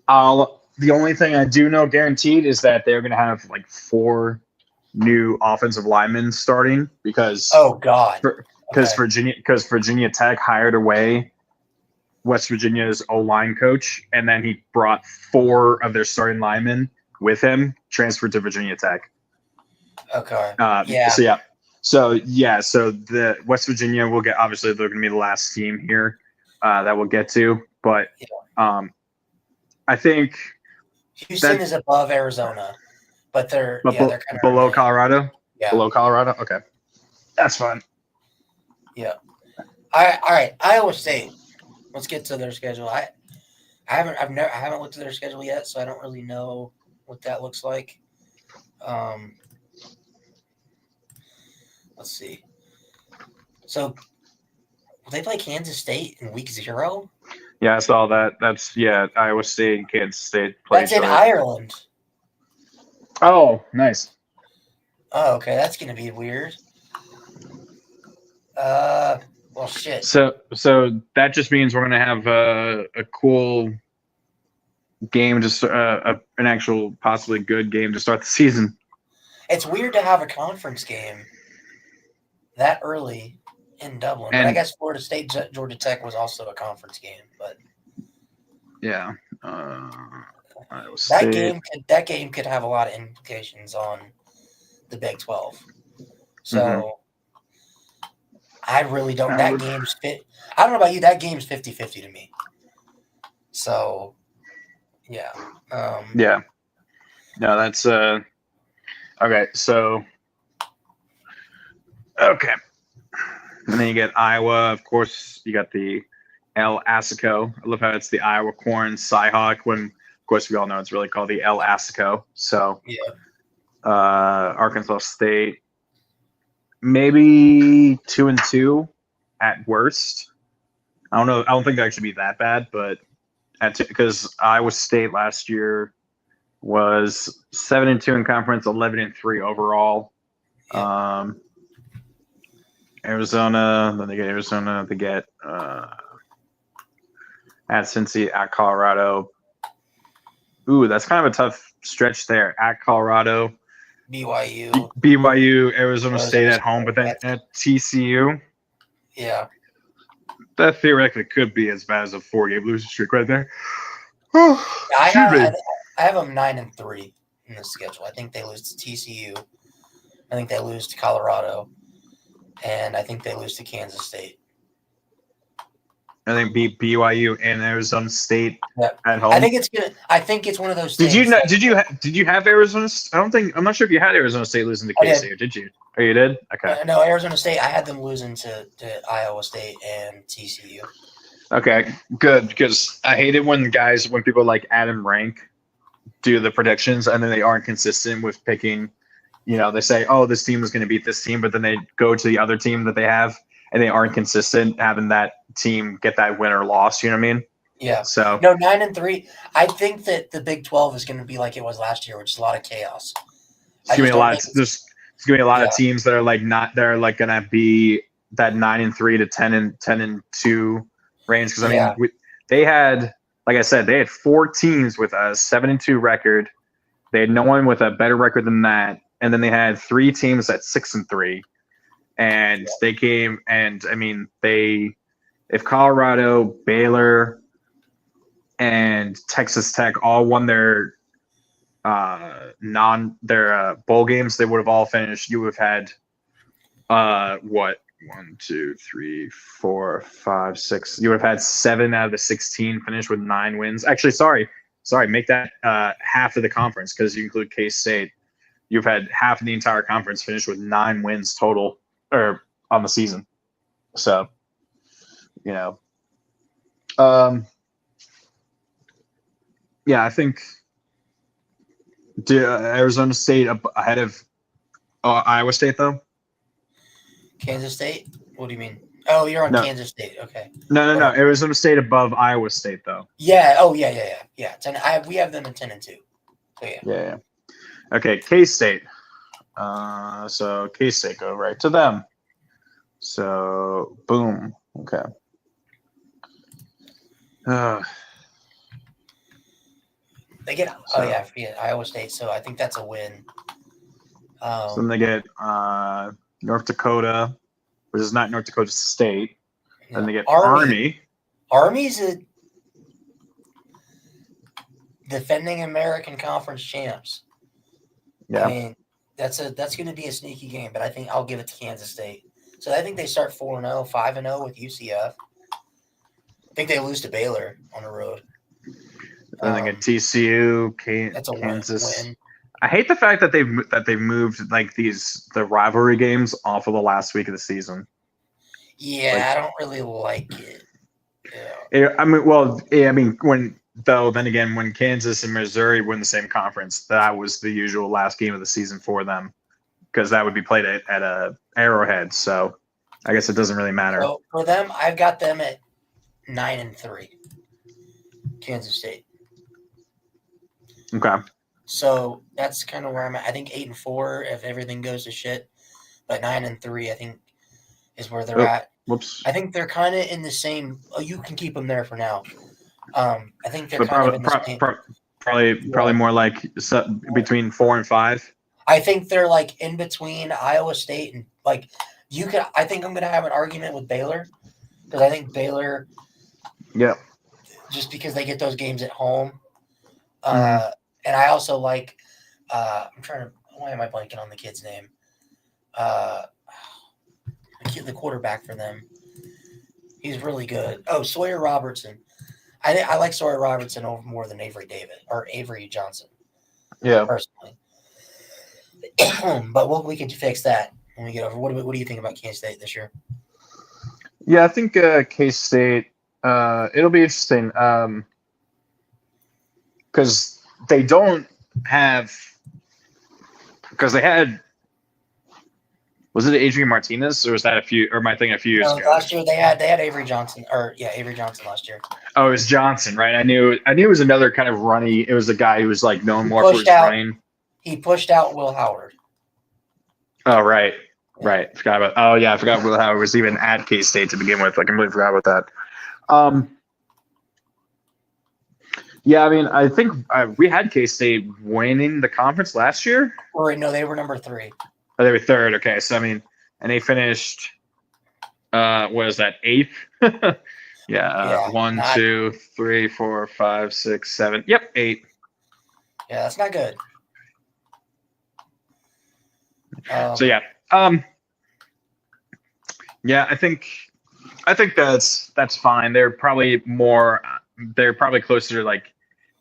D: The only thing I do know guaranteed is that they're going to have like 4 new offensive linemen starting because Virginia Tech hired away West Virginia's O-line coach, and then he brought 4 of their starting linemen with him, transferred to Virginia Tech.
E: Okay.
D: So the West Virginia will get, obviously they're going to be the last team here that we'll get to, but I think
E: Houston is above Arizona, but they're kind of
D: below Colorado.
E: Yeah.
D: Below Colorado. Okay, that's fine.
E: Yeah. All right. Iowa State. Let's get to their schedule. I haven't looked at their schedule yet, so I don't really know what that looks like. Let's see. So, will they play Kansas State in week 0?
D: Yeah, I saw that. That's Iowa State and Kansas State.
E: That's in Ireland.
D: Oh, nice.
E: Oh, okay. That's going to be weird. Well, shit.
D: So that just means we're going to have a cool game, just an actual possibly good game to start the season.
E: It's weird to have a conference game that early in Dublin. But I guess Florida State, Georgia Tech was also a conference game. But
D: yeah,
E: that game could have a lot of implications on the Big 12. So I really don't. That game's fit. I don't know about you. That game's 50-50 to me. So yeah.
D: Yeah. No, that's okay. So okay. And then you get Iowa, of course. You got the El Asico. I love how it's the Iowa Corn Cyhawk. When, of course, we all know it's really called the El Asico. So, Arkansas State, maybe 2-2 at worst. I don't know. I don't think that should be that bad, but because Iowa State last year was 7-2 in conference, 11-3 overall. Yeah. Arizona, then they get Arizona. They get at Cincy, at Colorado. Ooh, that's kind of a tough stretch there. At Colorado, BYU, Arizona State at home, but then at TCU.
E: Yeah,
D: that theoretically could be as bad as a 4-game losing streak right there.
E: I have them 9-3 in the schedule. I think they lose to TCU. I think they lose to Colorado. And I think they lose to Kansas State.
D: I think beat BYU and Arizona State at home.
E: I think it's one of those things.
D: Did you have Arizona? I'm not sure if you had Arizona State losing to KC, or did you? Oh, you did? Okay.
E: No, Arizona State. I had them losing to Iowa State and TCU.
D: Okay, good, because I hate it when people like Adam Rank do the predictions and then they aren't consistent with picking. They say, oh, this team is going to beat this team, but then they go to the other team that they have, and they aren't consistent having that team get that win or loss. You know what I mean?
E: Yeah.
D: So
E: 9-3. I think that the Big 12 is going to be like it was last year, which is a lot of chaos.
D: There's going to be a lot of teams that are like going to be that 9-3 to 10-2 range. Because they had, like I said, they had 4 teams with a 7-2 record. They had no one with a better record than that. And then they had 3 teams at 6-3, and they came. And I mean, if Colorado, Baylor, and Texas Tech all won their bowl games, they would have all finished. You would have had what? 1, 2, 3, 4, 5, 6. You would have had 7 out of the 16 finish with 9 wins. Actually, sorry, make that half of the conference because you include K-State. You've had half of the entire conference finish with 9 wins total or on the season. So, yeah, I think Arizona State ahead of Iowa State though.
E: Kansas State? What do you mean? Oh, you're on
D: No.
E: Kansas State. Okay.
D: No. Arizona State above Iowa State though.
E: Yeah. Oh, yeah. We have them at 10-2. So yeah.
D: Yeah. Okay, K-State. So K-State go right to them. So boom. Okay.
E: They get Iowa State. So I think that's a win.
D: So then they get North Dakota, which is not North Dakota State.
E: Yeah.
D: Then they get Army.
E: Army's a defending American Conference champs.
D: Yeah.
E: I mean, that's going to be a sneaky game, but I think I'll give it to Kansas State. So I think they start 4-0, 5-0 with UCF. I think they lose to Baylor on the road.
D: Then they get TCU,
E: That's a
D: Kansas.
E: win.
D: I hate the fact that they've moved like the rivalry games off of the last week of the season.
E: Yeah, I don't really like it. Yeah.
D: When Kansas and Missouri were in the same conference, that was the usual last game of the season for them because that would be played at a Arrowhead. So I guess it doesn't really matter.
E: So for them, I've got them at 9-3. Kansas State.
D: Okay.
E: So that's kind of where I'm at. I think 8-4 if everything goes to shit, but 9-3 I think is where they're at.
D: Whoops.
E: I think they're kind of in the same. Oh, you can keep them there for now. I think they're kind of in the same.
D: Probably more like between 4 and 5.
E: I think they're like in between Iowa State and like you could. I think I'm going to have an argument with Baylor because I think Baylor.
D: Yeah.
E: Just because they get those games at home, and I also like. I'm trying to. Why am I blanking on the kid's name? The quarterback for them. He's really good. Oh, Sawyer Robertson. I like Sawyer Robertson over more than Avery Johnson.
D: Yeah.
E: Personally. But we can fix that when we get over. What do you think about Kansas State this year?
D: Yeah, I think K-State. It'll be interesting because they don't have because they had. Was it Adrian Martinez, or was that a few years ago?
E: Last year they had Avery Johnson, Avery Johnson last year.
D: Oh, it was Johnson, right? I knew it was another kind of runny. It was a guy who was like known more for his running.
E: He pushed out Will Howard.
D: Oh, right. Forgot about. Oh, yeah, I forgot Will Howard was even at K-State to begin with. I completely forgot about that. Yeah, I mean, I think we had K-State winning the conference last year.
E: Or no, they were number 3.
D: Oh, they were 3rd. Okay, so I mean, and they finished. What is that? 8th. Yeah. 1, 2, 3, 4, 5, 6, 7. Yep, 8.
E: Yeah, that's not good.
D: So yeah. Yeah, I think that's fine. They're probably closer to like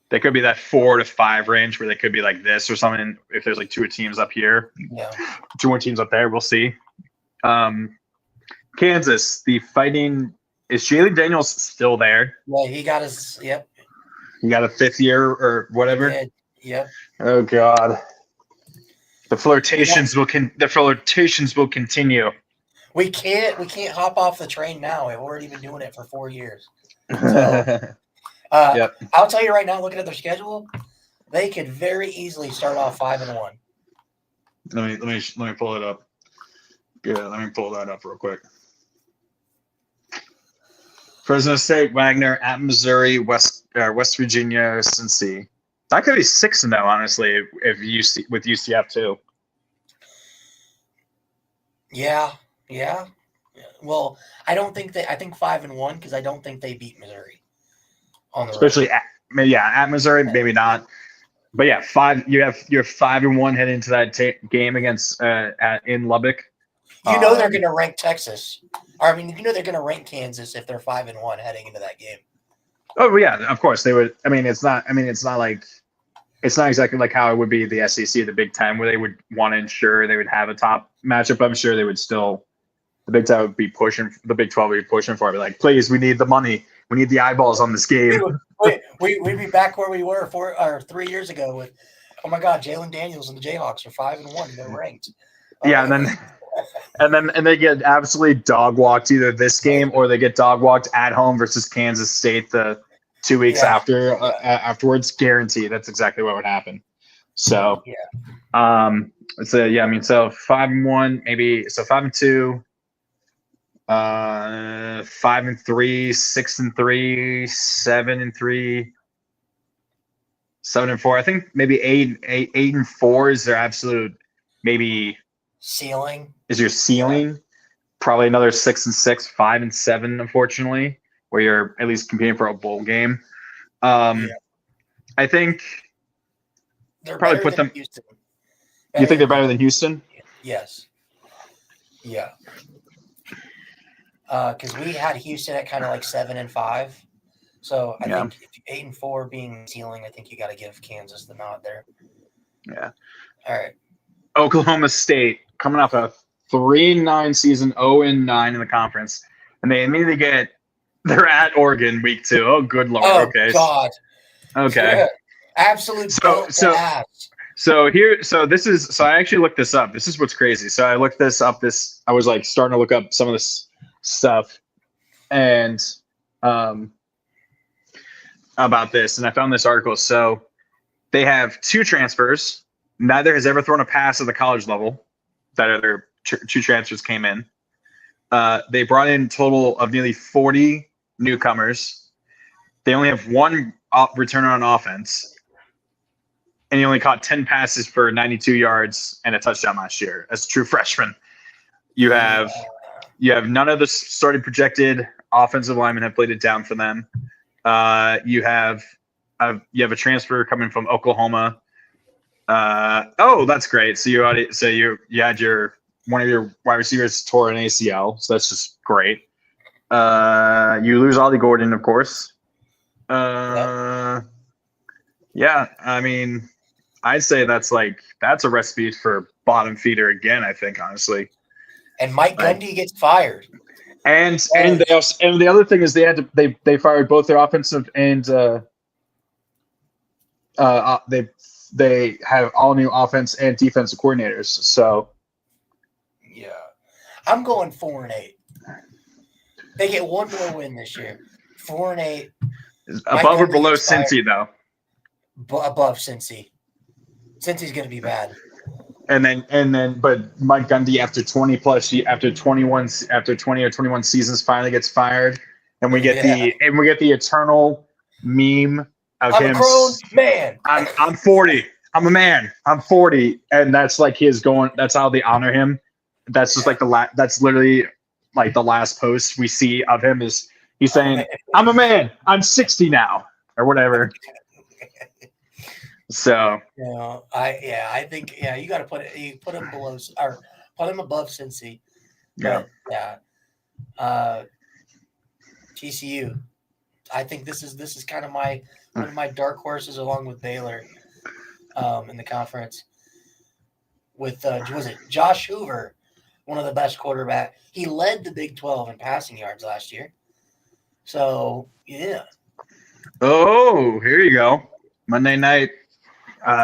D: they could be that 4 to 5 range where they could be like this or something. If there's like 2 teams up here, 2 more teams up there, we'll see. Kansas, the Fighting is Jalen Daniels still there?
E: Yeah, he got his. Yep.
D: He got a 5th year or whatever.
E: Yeah, yep.
D: Oh God. The flirtations will continue.
E: We can't hop off the train now. We've already been doing it for 4 years. So,
D: Yep.
E: I'll tell you right now, looking at their schedule, they could very easily start off 5-1.
D: Let me pull it up. Yeah, let me pull that up real quick. Fresno State, Wagner at Missouri, West Virginia, Cincy. That could be 6-0, honestly, if with UCF too.
E: Yeah. Well, I don't think I think 5-1 because I don't think they beat Missouri. on the
D: especially at Missouri, maybe not. But yeah, you're 5-1 heading into that game against in Lubbock.
E: They're going to rank Texas. They're going to rank Kansas if they're 5-1 heading into that game.
D: Oh yeah, of course they would. It's not exactly like how it would be the SEC, the Big Ten, where they would want to ensure they would have a top matchup. I'm sure they would still. The Big Ten would be pushing. The Big 12 would be pushing for it. Be like, please, we need the money. We need the eyeballs on this game.
E: We'd be back where we were 3 years ago with, oh my God, Jalen Daniels and the Jayhawks are 5-1. They're ranked.
D: Yeah, and then they get absolutely dog walked either this game or they get dog walked at home versus Kansas State the 2 weeks afterwards. Guaranteed, that's exactly what would happen. So so 5-1, maybe 5-2. 5-3, 6-3, 7-3, 7-4. I think maybe 8-4 is their absolute maybe
E: ceiling.
D: Is your ceiling? Probably another 6-6, 5-7, unfortunately, where you're at least competing for a bowl game. I think
E: they're
D: probably put them.
E: Houston.
D: You think they're better than Houston?
E: Yes. Yeah. Because we had Houston at kind of like 7-5, so I think 8-4 being ceiling, I think you got to give Kansas the nod there.
D: Yeah.
E: All right.
D: Oklahoma State coming off a 3-9 season, 0-9 in the conference, and they immediately they're at Oregon week 2. Oh, good Lord.
E: Oh,
D: okay.
E: God.
D: Okay.
E: Yeah. Absolute.
D: So I actually looked this up. This is what's crazy. So I looked this up. I was like starting to look up some of this stuff and about this, and I found this article. So they have 2 transfers. Neither has ever thrown a pass at the college level. That other 2 transfers came in. They brought in a total of nearly 40 newcomers. They only have 1 returner on offense, and he only caught 10 passes for 92 yards and a touchdown last year as a true freshman. You have none of the starting projected offensive linemen have played it down for them. You have a transfer coming from Oklahoma. That's great. So you had one of your wide receivers tore an ACL, so that's just great. You lose Ollie Gordon, of course. I'd say that's a recipe for bottom feeder again. I think honestly.
E: And Mike Gundy gets fired.
D: And the other thing is they fired both their offensive and they have all new offense and defensive coordinators. So
E: yeah, I'm going 4-8. They get one more win this year. 4-8.
D: Above or below Cincy though?
E: Above Cincy. Cincy's going to be bad.
D: But Mike Gundy after 20 or 21 seasons finally gets fired, and we get the eternal meme of him.
E: I'm a grown man.
D: I'm 40. I'm a man. I'm 40, and that's like that's how they honor him. That's just like that's literally like the last post we see of him is he's saying, "I'm a man. I'm 60 now," or whatever. So
E: I think you got to put him below or put him above Cincy.
D: Yeah.
E: TCU. I think this is kind of one of my dark horses along with Baylor in the conference. With was it Josh Hoover, one of the best quarterbacks. He led the Big 12 in passing yards last year. So yeah.
D: Oh, here you go. Monday night.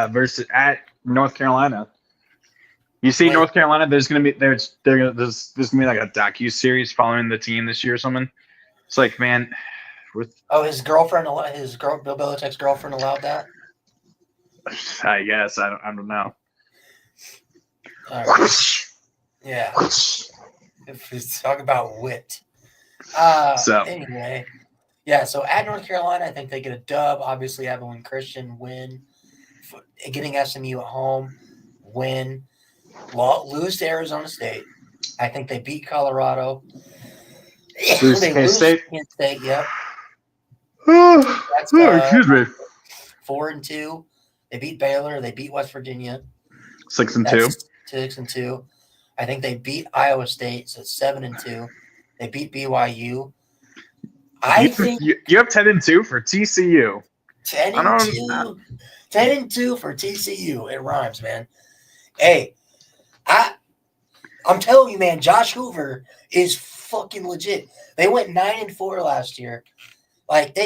D: Versus at North Carolina. You see, North Carolina. There's gonna be like a docu-series following the team this year or something. It's like, man.
E: His Bill Belichick's girlfriend allowed that.
D: I guess I don't know.
E: All right. Yeah. If we talk about wit. Anyway, so at North Carolina, I think they get a dub. Obviously, having Christian win. Getting SMU at home, win, lose to Arizona State. I think they beat Colorado.
D: Lose to K-State?
E: Kent State, yep. That's
D: Excuse me.
E: 4-2. They beat Baylor. They beat West Virginia.
D: 6-2.
E: That's 6-2. I think they beat Iowa State, so it's 7-2. They beat BYU. I think
D: You have 10-2 for TCU.
E: 10-2. 10-2 for TCU. It rhymes, man. Hey, I'm telling you, man, Josh Hoover is fucking legit. They went 9-4 last year. Like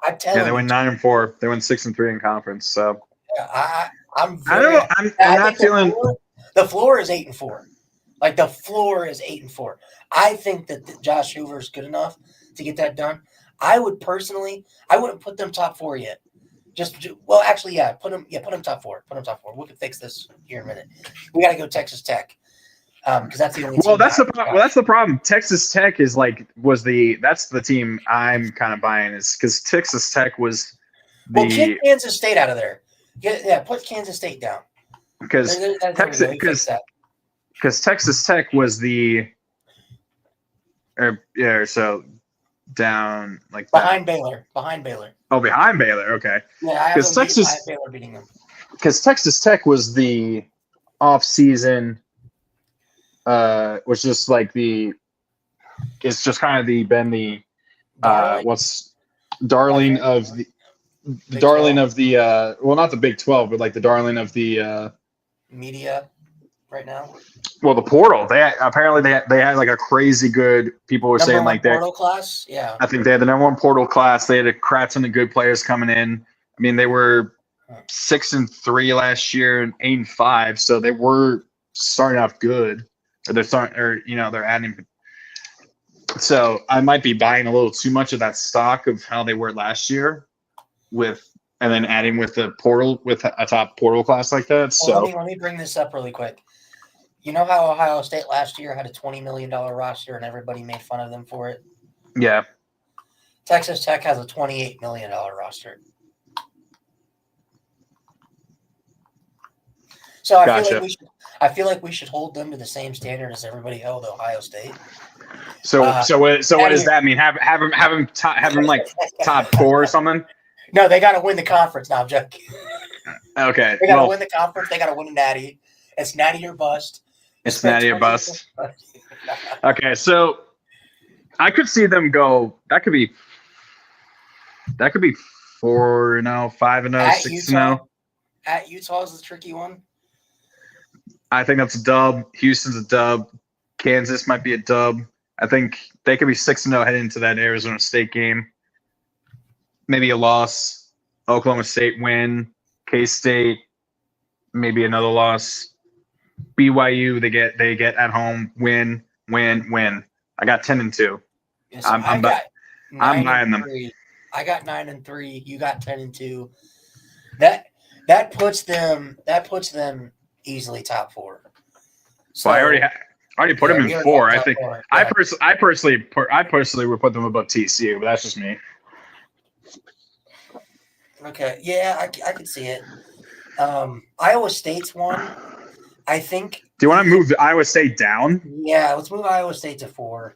E: I'm telling you.
D: Yeah, they went 9-4. They went 6-3 in conference. So
E: I'm
D: not feeling.
E: The floor is 8-4. Like the floor is 8-4. I think that Josh Hoover is good enough to get that done. I wouldn't put them top 4 yet. Put them top 4. Put them top 4. We can fix this here in a minute. We got to go Texas Tech because that's the only.
D: Well, that's the problem. Texas Tech that's the team I'm kind of buying is because Texas Tech was
E: Well, get Kansas State out of there. Put Kansas State down.
D: Because Texas Tech was so down like
E: behind Baylor.
D: Oh, behind Baylor. Okay.
E: Yeah, I have them Baylor beating them.
D: Because Texas Tech was the off-season, was just like it's just kind of been the darling of the not the Big 12, but like the darling of the
E: media right now.
D: Well, the portal. They had like a crazy good. People were saying like that
E: portal class. Yeah,
D: I think they had the number 1 portal class. They had a crap ton of good players coming in. I mean, they were 6-3 last year and 8-5, so they were starting off good. They're adding. So I might be buying a little too much of that stock of how they were last year, and then adding with the portal with a top portal class like that. So
E: let me bring this up really quick. You know how Ohio State last year had a $20 million roster and everybody made fun of them for it?
D: Yeah.
E: Texas Tech has a $28 million roster. So I feel like we should hold them to the same standard as everybody held Ohio State.
D: So what does that mean? Have them like top 4 or something?
E: No, they got to win the conference. Now I'm joking.
D: Okay.
E: They got to win the conference. They got to win a natty. It's natty or bust.
D: It's natty or bust. Okay, so I could see them go. That could be 4-0, 5-0, 6-0.
E: At Utah is the tricky one.
D: I think that's a dub. Houston's a dub. Kansas might be a dub. I think they could be 6-0 heading into that Arizona State game. Maybe a loss. Oklahoma State win. K-State, maybe another loss. BYU, they get at home, win. I got 10-2.
E: Yeah, so
D: I'm buying them.
E: I got 9-3. You got 10-2. That puts them easily top 4. So
D: well, I already put them in 4. I think
E: 4.
D: I personally would put them above TCU, but that's just me.
E: Okay, yeah, I can see it. Iowa State's one. I think.
D: Do you want to move Iowa State down?
E: Yeah, let's move Iowa State to 4.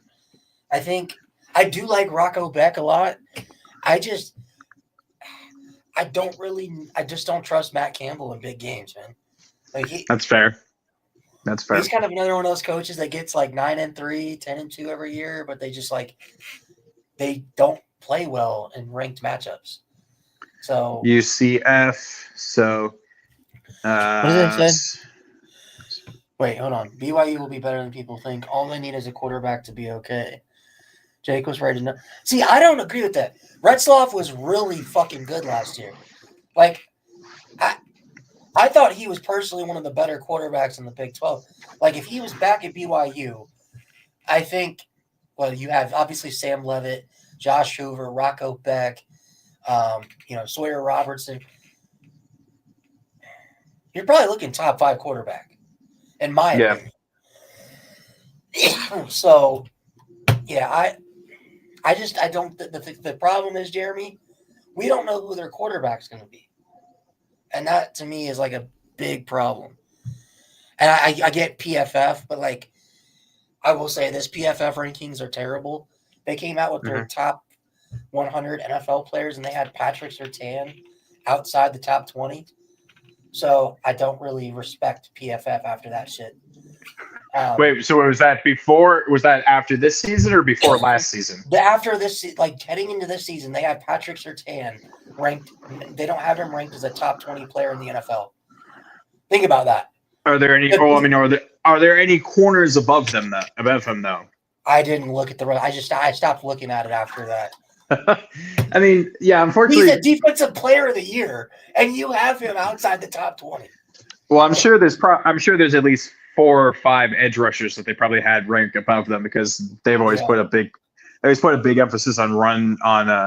E: I think I do like Rocco Beck a lot. I just don't trust Matt Campbell in big games, man.
D: That's fair.
E: He's kind of another one of those coaches that gets like 9-3, 10-2 every year, but they just they don't play well in ranked matchups. So
D: UCF. So
E: what does it say? Wait, hold on. BYU will be better than people think. All they need is a quarterback to be okay. Jake was right to know. See, I don't agree with that. Retzloff was really fucking good last year. Like, I thought he was personally one of the better quarterbacks in the Big 12. Like, if he was back at BYU, I think, well, you have obviously Sam Levitt, Josh Hoover, Rocco Beck, Sawyer Robertson. You're probably looking top 5 quarterback, in my opinion. So, yeah, I don't. The problem is, Jeremy, we don't know who their quarterback's going to be, and that to me is like a big problem. And I get PFF, but I will say this: PFF rankings are terrible. They came out with their top 100 NFL players, and they had Patrick Surtain outside the top 20. So I don't really respect PFF after that shit.
D: Wait, so was that before? Was that after this season or before last season?
E: After this, like heading into this season, they have Patrick Surtain ranked. They don't have him ranked as a top 20 player in the NFL. Think about that.
D: Are there any? Oh, I mean, are there any corners above them though? Above him though?
E: I didn't look at the. I stopped looking at it after that.
D: I mean, yeah. Unfortunately,
E: he's a defensive player of the year, and you have him outside the top 20.
D: Well, I'm sure there's at least 4 or 5 edge rushers that they probably had ranked above them because they've always put a big emphasis on run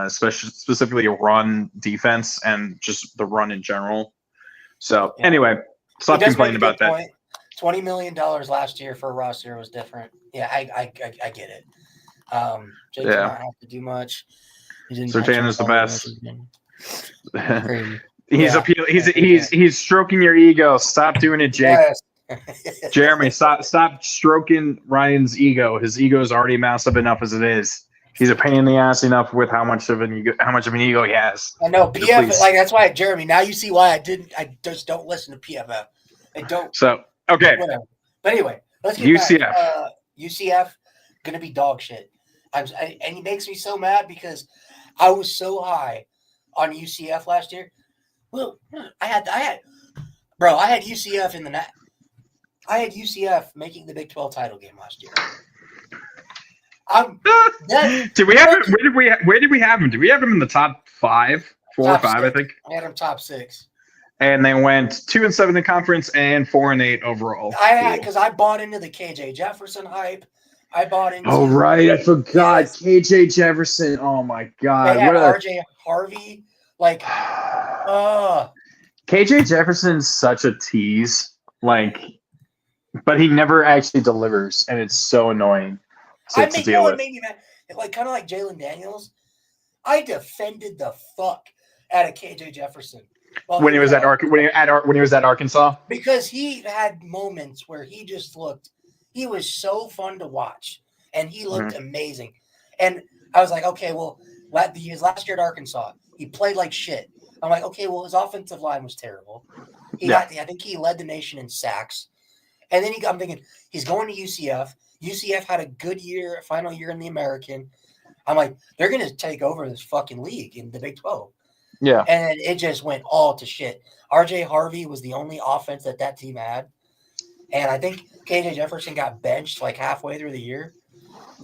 D: specifically run defense and just the run in general. So anyway, stop complaining about that.
E: Point. $20 million last year for a roster was different. Yeah, I get it. Jake did not have to do much.
D: Surtain is the best. He's stroking your ego. Stop doing it, Jake.
E: Yes.
D: Jeremy, stop stroking Ryan's ego. His ego is already massive up enough as it is. He's a pain in the ass enough with how much of an ego he has.
E: I know PFF. Like that's why, Jeremy. Now you see why I just don't listen to PFF. I don't.
D: So okay.
E: Whatever. But anyway, let's get
D: UCF.
E: back. UCF gonna be dog shit. And he makes me so mad because I was so high on UCF last year. Well, I had UCF in the net. I had UCF making the Big 12 title game last year.
D: Did we have him? Where did we have him? Did we have him in the top 5, 4 or 5?
E: 6.
D: I think.
E: I had him top 6.
D: And they went 2-7 in conference and 4-8 overall.
E: Because I bought into the KJ Jefferson hype. I bought into.
D: Oh right, I forgot KJ Jefferson. Oh my god,
E: they had RJ Harvey. Like,
D: KJ Jefferson's such a tease. Like, but he never actually delivers, and it's so annoying.
E: It made me mad. Like kind of like Jalen Daniels. I defended the fuck out of KJ Jefferson
D: when he was at Arkansas
E: because he had moments where he just looked. He was so fun to watch, and he looked amazing. And I was like, okay, well, his last year at Arkansas, he played like shit. I'm like, okay, well, his offensive line was terrible. I think he led the nation in sacks. And then I'm thinking he's going to UCF. UCF had a good year, final year in the American. I'm like, they're going to take over this fucking league in the Big 12.
D: Yeah.
E: And it just went all to shit. RJ Harvey was the only offense that team had. And I think KJ Jefferson got benched like halfway through the year.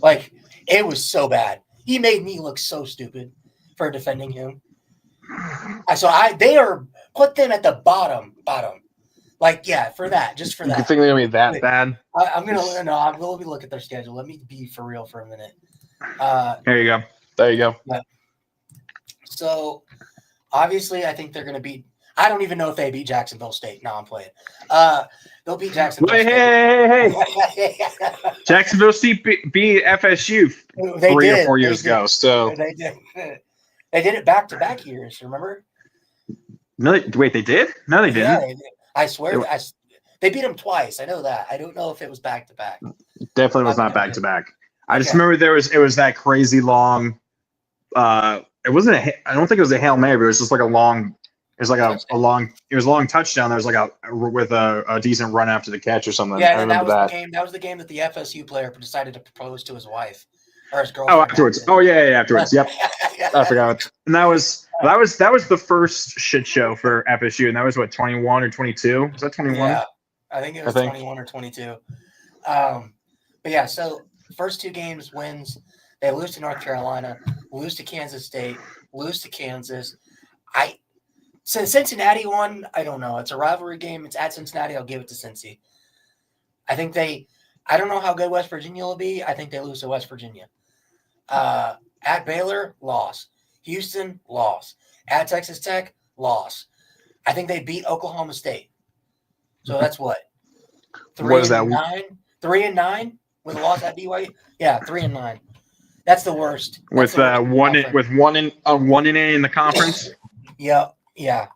E: Like, it was so bad. He made me look so stupid for defending him. They are put them at the bottom. Like, yeah, for that, just for that.
D: You think they're gonna be that bad?
E: I'm gonna look at their schedule. Let me be for real for a minute.
D: There you go.
E: Yeah. So, obviously, I think they're gonna beat. I don't even know if they beat Jacksonville State. No, I'm playing. They'll beat Jacksonville State.
D: Hey. Jacksonville State beat FSU 3 or 4 years ago. So
E: they did. They did it back-to-back years. Remember?
D: No, wait, they did? No, they didn't.
E: Yeah, they did. I swear. They beat them twice. I know that. I don't know if it was back-to-back.
D: Definitely was not back-to-back. I just remember it was that crazy long. It wasn't I don't think it was a Hail Mary, but it was just like a long. It was like a long touchdown. There was like with a decent run after the catch or something.
E: Yeah,
D: I
E: and that
D: remember
E: was the game. That was the game that the FSU player decided to propose to his wife or his girlfriend.
D: Oh, afterwards. Oh yeah, afterwards. Yep. I forgot. And that was the first shit show for FSU, and that was what 21 or 22. Was that 21?
E: Yeah, I think it was 21 or 22. But yeah, so first 2 games wins. They lose to North Carolina, lose to Kansas State, lose to Kansas. Since Cincinnati won, I don't know. It's a rivalry game. It's at Cincinnati. I'll give it to Cincy. I don't know how good West Virginia will be. I think they lose to West Virginia. At Baylor, loss. Houston, loss. At Texas Tech, loss. I think they beat Oklahoma State. So that's what? 3-9? 3-9 with a loss at BYU? Yeah, 3-9. That's the worst.
D: With one in in the conference?
E: Yeah. Yeah.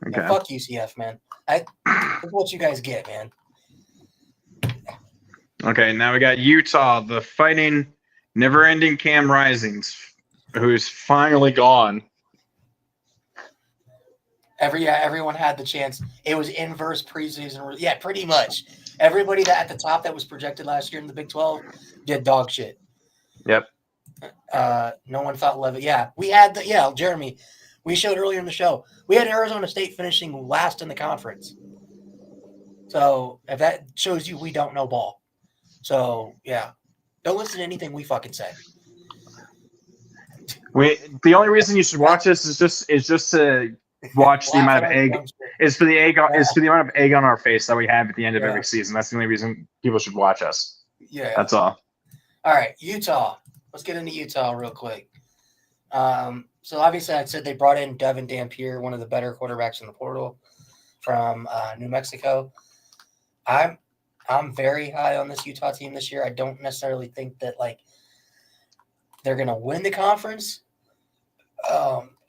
D: Okay.
E: Yeah, fuck UCF, man. That's what you guys get, man.
D: Okay, now we got Utah, the fighting, never-ending Cam Risings. who's finally gone.
E: Everyone had the chance. It was inverse preseason. Yeah, pretty much. Everybody that at the top that was projected last year in the Big 12 did dog shit.
D: Yep.
E: No one thought Levitt. Yeah, we had Jeremy. We showed earlier in the show. We had Arizona State finishing last in the conference. So if that shows you we don't know ball. So yeah, don't listen to anything we fucking say.
D: The only reason you should watch this is just to watch the amount of egg. Is for the egg. Is for the amount of egg on our face that we have at the end of every season. That's the only reason people should watch us.
E: Yeah,
D: that's all.
E: All right, Utah. Let's get into Utah real quick. So obviously, I said they brought in Devin Dampier, one of the better quarterbacks in the portal from New Mexico. I'm very high on this Utah team this year. I don't necessarily think that they're going to win the conference.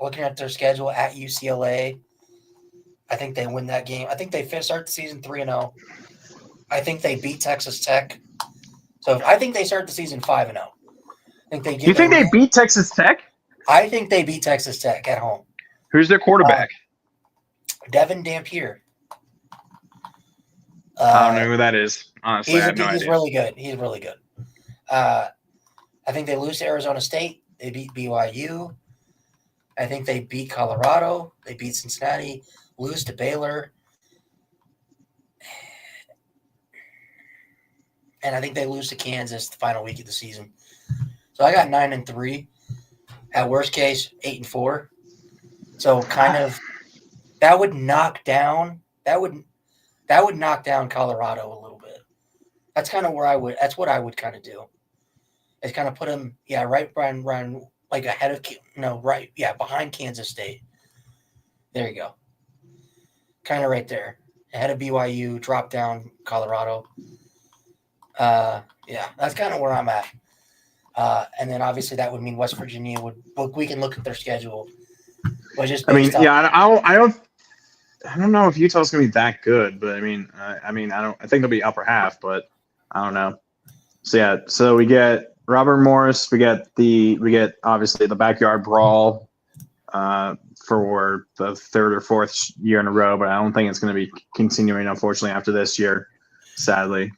E: Looking at their schedule at UCLA, I think they win that game. I think they start the season 3-0. I think they beat Texas Tech. So I think they start the season 5-0.
D: You think they beat Texas Tech?
E: I think they beat Texas Tech at home.
D: Who's their quarterback?
E: Devin Dampier.
D: I don't know who that is. Honestly, I have no idea.
E: He's really good. He's really good. I think they lose to Arizona State. They beat BYU. I think they beat Colorado. They beat Cincinnati. Lose to Baylor. And I think they lose to Kansas the final week of the season. So I got 9-3. At worst case, 8-4. So kind of that would knock down Colorado a little bit. That's kind of where that's what I would kind of do. Is kind of put them, right ahead of behind Kansas State. There you go. Kind of right there. Ahead of BYU, drop down Colorado. That's kind of where I'm at. And then obviously that would mean West Virginia we can look at their schedule. I don't know if Utah's gonna be that good, but I think they'll be upper half, but I don't know. So we get Robert Morris, we get obviously the backyard brawl for the third or fourth year in a row, but I don't think it's gonna be continuing, unfortunately, after this year, sadly.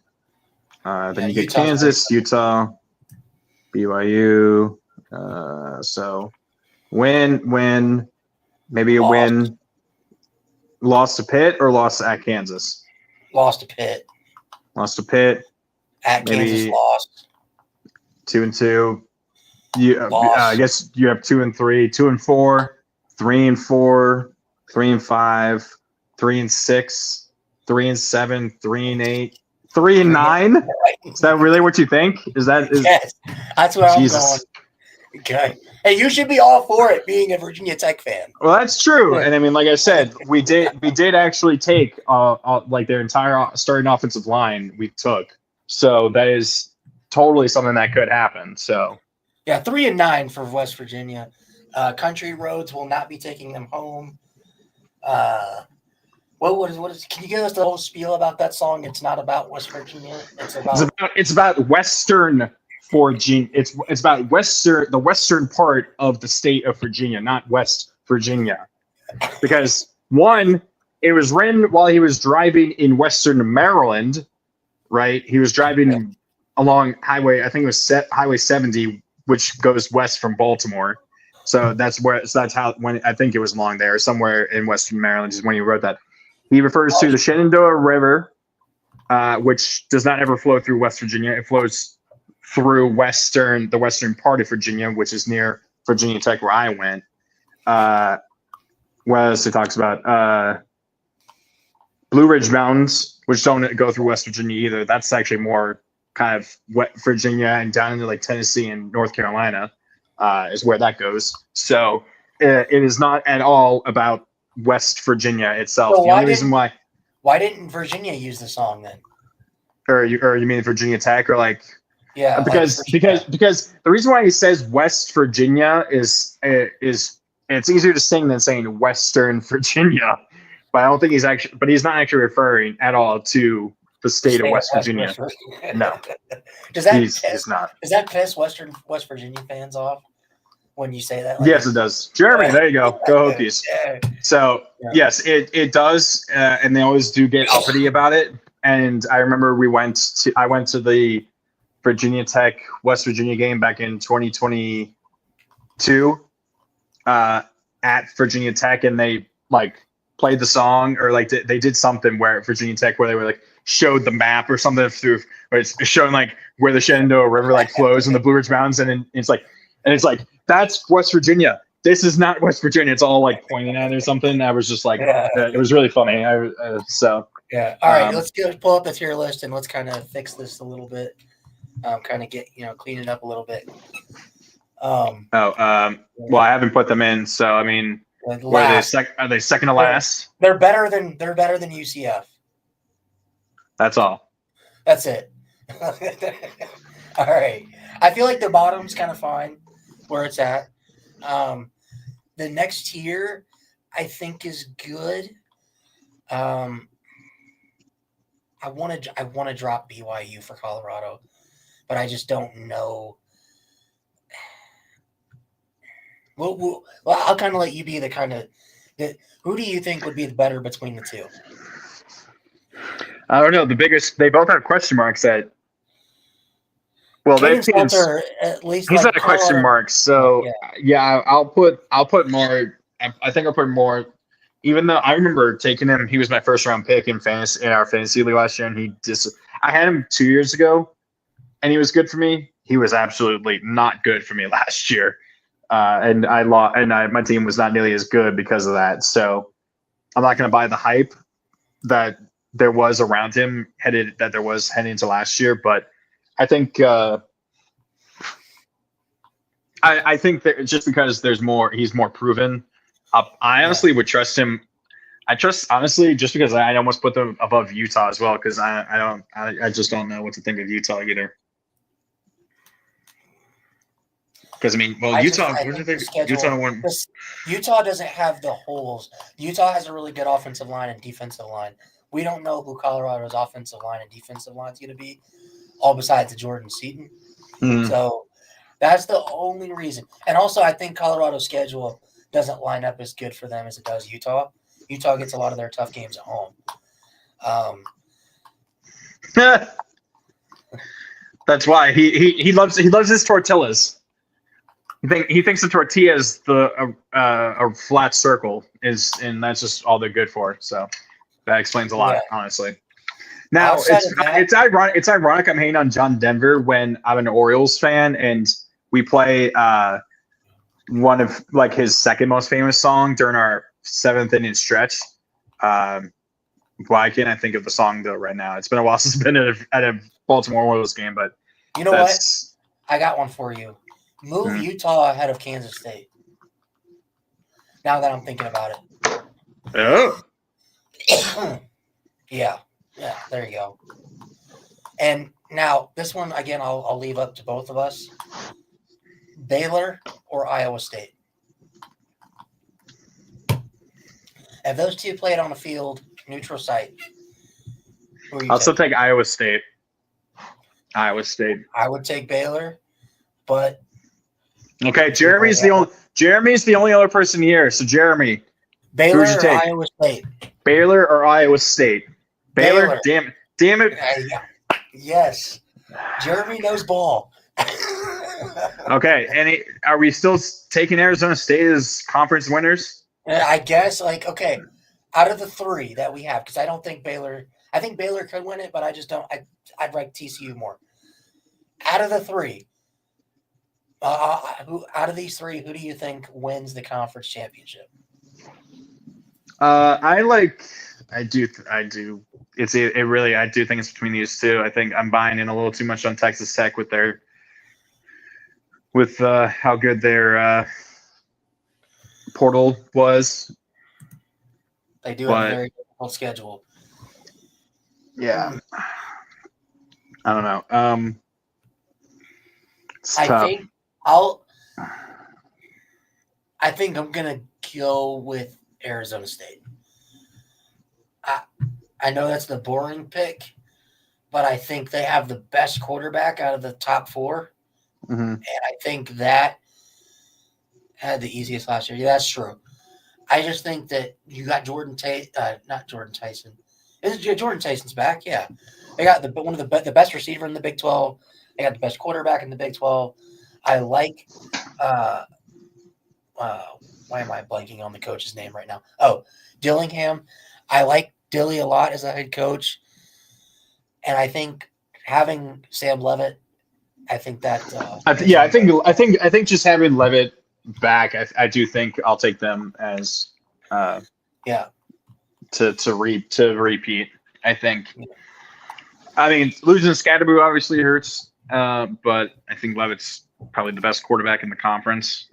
E: Then you get Kansas, Utah, BYU. So win, maybe a win. Lost to Pitt or lost at Kansas? Lost to Pitt. At Kansas, lost.
D: 2-2. I guess you have 2-3, 2-4, 3-4, 3-5, 3-6, 3-7, 3-8. 3-9? Is that really what you think?
E: Yes, that's what I'm going. Okay. Hey, you should be all for it, being a Virginia Tech fan.
D: Well, that's true, and like I said, we did actually take their entire starting offensive line. We took, so that is totally something that could happen. So
E: 3-9 for West Virginia. Country Roads will not be taking them home. What is? Can you give us the whole spiel about that song? It's not about West Virginia.
D: It's about Western Virginia. It's about the western part of the state of Virginia, not West Virginia, because one, it was written while he was driving in Western Maryland, right? He was driving along highway. I think it was Highway 70, which goes west from Baltimore. So that's how when I think it was along there somewhere in Western Maryland is when he wrote that. He refers to the Shenandoah River, which does not ever flow through West Virginia. It flows through the western part of Virginia, which is near Virginia Tech, where I went. What else he talks about? Blue Ridge Mountains, which don't go through West Virginia either. That's actually more kind of West Virginia and down into Tennessee and North Carolina is where that goes. So it is not at all about West Virginia itself.
E: So
D: the only reason why
E: didn't Virginia use the song then?
D: Or you mean Virginia Tech or because the reason why he says West Virginia is it's easier to sing than saying Western Virginia. But I don't think he's not actually referring at all to the state of West Virginia. No.
E: Does that
D: he's not.
E: Does that piss West Virginia fans off? when you say that?
D: Yes, it does. Germany, there you go. Go Hokies.
E: Yeah.
D: So, yes, it does, and they always do get uppity about it. And I remember I went to the Virginia Tech West Virginia game back in 2022 at Virginia Tech, and they like played the song, or like they did something where at Virginia Tech where they were like showed the map or something through, where it's showing like where the Shenandoah River like flows in the Blue Ridge Mountains, and it's like that's West Virginia. This is not West Virginia. It's all like pointing at it or something. I was just like, it was really funny. So
E: yeah. All right, let's pull up the tier list and let's kind of fix this a little bit. Kind of get clean it up a little bit.
D: Well, I haven't put them in, so I mean, are they second to last?
E: They're better than UCF.
D: That's all.
E: That's it. All right. I feel like the bottom's kind of fine where it's at. The next tier, I think, is good. I want to drop BYU for Colorado, but I just don't know. Well, I'll kind of let you be the kind of who do you think would be the better between the two?
D: I don't know. They both have question marks at. Well, he's
E: at least
D: at a question mark. So yeah, I'll put more. I think I'll put more. Even though I remember taking him, he was my first round pick in our fantasy league last year, and I had him 2 years ago, and he was good for me. He was absolutely not good for me last year. And I lost, and my team was not nearly as good because of that. So I'm not going to buy the hype that there was around him heading into last year. But I think I think that just because he's more proven. I honestly would trust him. I trust honestly just because I almost put them above Utah as well, because I just don't know what to think of Utah either. Because I mean, Utah. What do you think?
E: Utah doesn't have the holes. Utah has a really good offensive line and defensive line. We don't know who Colorado's offensive line and defensive line is going to be, all besides the Jordan Seaton.
D: Mm-hmm.
E: So that's the only reason. And also, I think Colorado's schedule doesn't line up as good for them as it does Utah. Utah gets a lot of their tough games at home.
D: That's why he loves his tortillas. He thinks the tortilla is a flat circle and that's just all they're good for. So that explains a lot, honestly. Now it's ironic. It's ironic I'm hating on John Denver when I'm an Orioles fan and we play one of like his second most famous song during our 7th inning stretch. Why can't I think of the song though right now? It's been a while since I've been at a Baltimore Orioles game, but
E: you know what? I got one for you. Move Utah ahead of Kansas State. Now that I'm thinking about it.
D: Oh.
E: Yeah, there you go. And now this one again, I'll leave up to both of us. Baylor or Iowa State. If those two played on a field, neutral site,
D: I'll still take Iowa State. Iowa State.
E: I would take Baylor, but
D: okay. Jeremy's the only other person here. So Jeremy,
E: Baylor or Iowa State.
D: Baylor or Iowa State. Baylor. Damn it.
E: Yes. Jeremy knows ball.
D: Okay. Are we still taking Arizona State as conference winners?
E: I guess, okay, out of the three that we have, because I don't think Baylor – I think Baylor could win it, but I just don't – I'd like TCU more. Out of the three, out of these three, who do you think wins the conference championship?
D: I do. I do think it's between these two. I think I'm buying in a little too much on Texas Tech with how good their portal was.
E: They do have a very difficult schedule.
D: Yeah. I don't know.
E: I think I'm gonna go with Arizona State. I know that's the boring pick, but I think they have the best quarterback out of the top four.
D: Mm-hmm.
E: And I think that had the easiest last year. Yeah, that's true. I just think that you got not Jordan Tyson. Jordan Tyson's back? Yeah. They got one of the best receiver in the Big 12. They got the best quarterback in the Big 12. I like why am I blanking on the coach's name right now? Oh, Dillingham. I like Dilly a lot as a head coach. And I think having Sam Levitt, I think that
D: I think just having Levitt back, I do think I'll take them as to repeat. I think. I mean, losing Scatterboo obviously hurts, but I think Levitt's probably the best quarterback in the conference,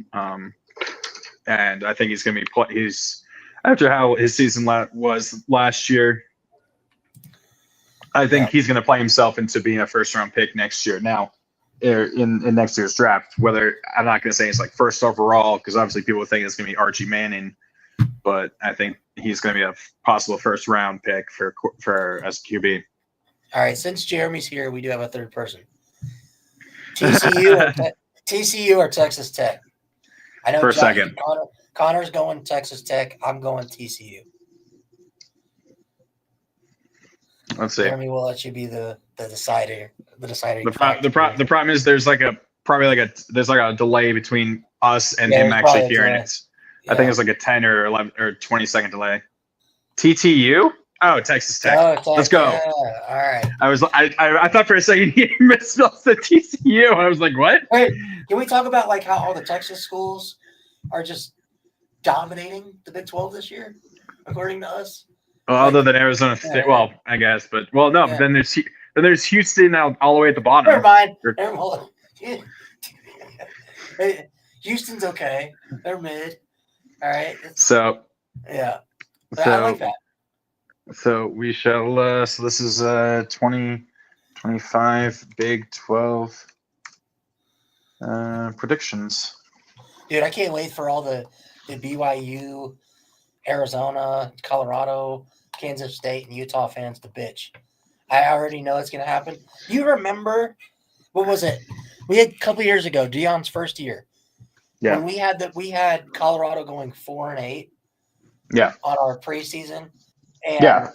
D: and I think he's going to be he's after how his season was last year. I think he's going to play himself into being a first-round pick next year. Now, in next year's draft, whether I'm not going to say it's like first overall, because obviously people think it's going to be Archie Manning, but I think he's going to be a possible first-round pick for as QB.
E: All right, since Jeremy's here, we do have a third person. TCU or Texas Tech? I know
D: for a second.
E: Connor's going Texas Tech. I'm going TCU.
D: Let's see.
E: Jeremy will let you be the decider.
D: The problem is there's like a delay between us and him actually hearing it. Yeah. I think it's like a 10 or 11 or 20-second delay. TTU? Oh, Texas Tech. Let's go.
E: Yeah. All right.
D: I thought for a second he misspelled the TCU. I was like, what?
E: Wait, can we talk about like how all the Texas schools are just dominating the Big 12 this year, according to us?
D: Well, other than Arizona State, well, I guess, but no. But then there's Houston all the way at the bottom.
E: Never mind. Houston's okay. They're mid. All right. I like that.
D: So we shall. So this is 2025 Big 12 predictions.
E: Dude, I can't wait for all the BYU, Arizona, Colorado, Kansas State, and Utah fans to bitch. I already know it's going to happen. You remember, what was it? We had a couple years ago, Deion's first year.
D: Yeah.
E: When we had Colorado going 4-8.
D: Yeah.
E: On our preseason. And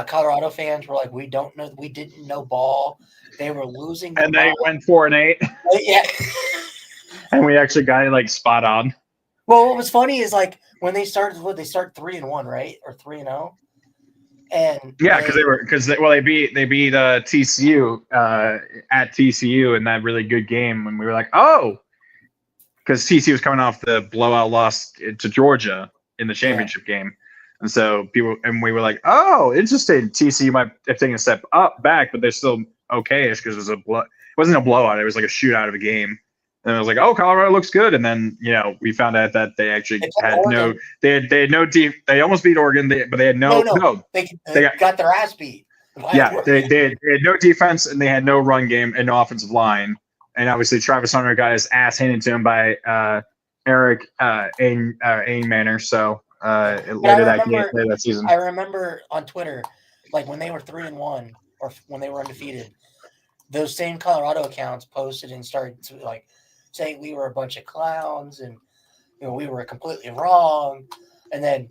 E: Colorado fans were like, we didn't know ball. They were losing.
D: And they went 4-8.
E: Yeah.
D: And we actually got it like spot on.
E: Well, what was funny is like when they started, they start 3-1, right? Or 3-0. And
D: they beat TCU at TCU in that really good game, and we were like, oh, because TCU was coming off the blowout loss to Georgia in the championship game, and so we were like, oh, interesting. TCU might have taken a step back, but they're still okay-ish because it wasn't a blowout; it was like a shootout of a game. And I was like, oh, Colorado looks good. And then, we found out that they actually they almost beat Oregon, but they had
E: they got their ass beat.
D: They had no defense and they had no run game and no offensive line. And obviously Travis Hunter got his ass handed to him by Eric Ainmanor. So later that season.
E: I remember on Twitter, like when they were 3-1 or when they were undefeated, those same Colorado accounts posted and started to like saying we were a bunch of clowns and we were completely wrong, and then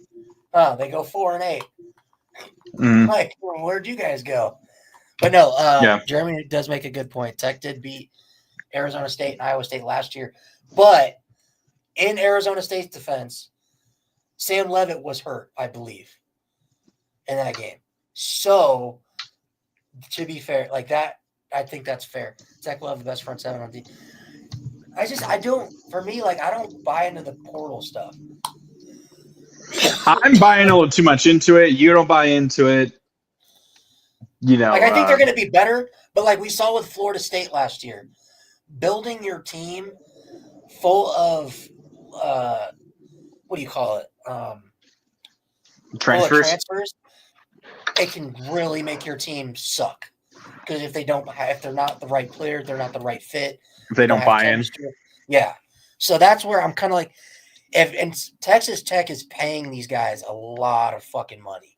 E: they go 4-8. Like, where'd you guys go? But no, Jeremy does make a good point. Tech did beat Arizona State and Iowa State last year, but in Arizona State's defense, Sam Levitt was hurt, I believe, in that game. So to be fair, like that, I think that's fair. Tech will have the best front seven on D. I don't buy into the portal stuff.
D: I'm buying a little too much into it. You don't buy into it.
E: I think they're going to be better, but like we saw with Florida State last year, building your team full of what do you call it?
D: Transfers.
E: It can really make your team suck. Because if they're not the right player, they're not the right fit.
D: If they don't buy in.
E: Yeah. So that's where I'm kind of like, and Texas Tech is paying these guys a lot of fucking money.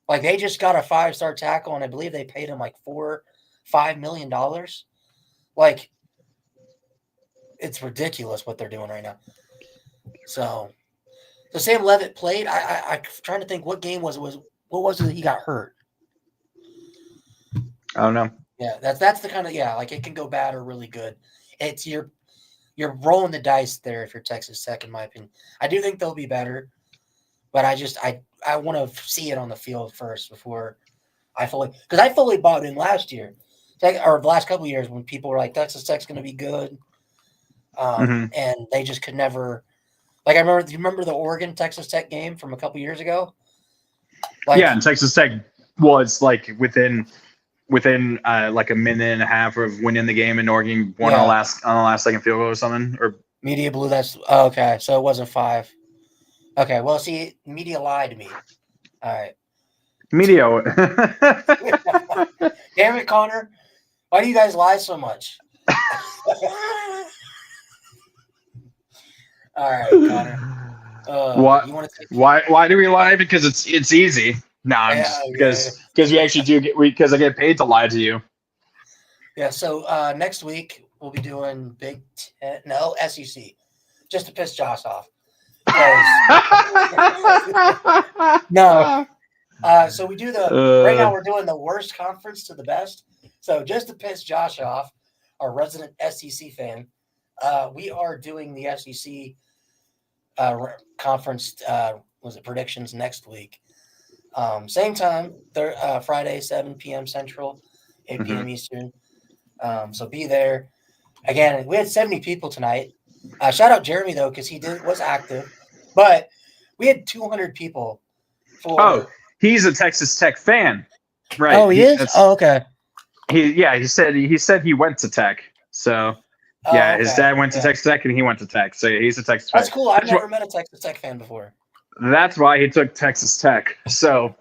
E: Like they just got a 5-star tackle, and I believe they paid him like $5 million. Like, it's ridiculous what they're doing right now. So Sam Levitt played. I'm trying to think what game what was it that he got hurt?
D: I don't know.
E: Yeah, that's the kind of like it can go bad or really good. It's you're rolling the dice there if you're Texas Tech, in my opinion. I do think they'll be better, but I want to see it on the field first before I fully bought in last year, or the last couple of years when people were like Texas Tech's going to be good, and they just could never. Like do you remember the Oregon Texas Tech game from a couple years ago?
D: And Texas Tech was like within like a minute and a half of winning the game, and Oregon won on the last second field goal or something. Or
E: media blew that. Oh, okay, so it wasn't 5. Okay, well, see, media lied to me. All right,
D: media.
E: Damn it, Connor! Why do you guys lie so much? All right, Connor.
D: What? Why do we lie? Because it's easy. No, because we actually do because I get paid to lie to you.
E: Yeah. So next week we'll be doing Big Ten, SEC, just to piss Josh off. No. So we do right now we're doing the worst conference to the best. So just to piss Josh off, our resident SEC fan, we are doing the SEC conference. Was it predictions next week? Same time, Friday, 7 p.m. Central, 8 p.m. Eastern. So be there. Again, we had 70 people tonight. Shout out Jeremy though, because he was active, but we had 200 people.
D: He's a Texas Tech fan, right?
E: Oh, he is. Oh, okay.
D: He said he went to Tech. So
E: okay.
D: His dad went to Texas Tech and he went to Tech. So he's a Texas Tech.
E: That's cool. I've never met a Texas Tech fan before.
D: That's why he took Texas Tech. So,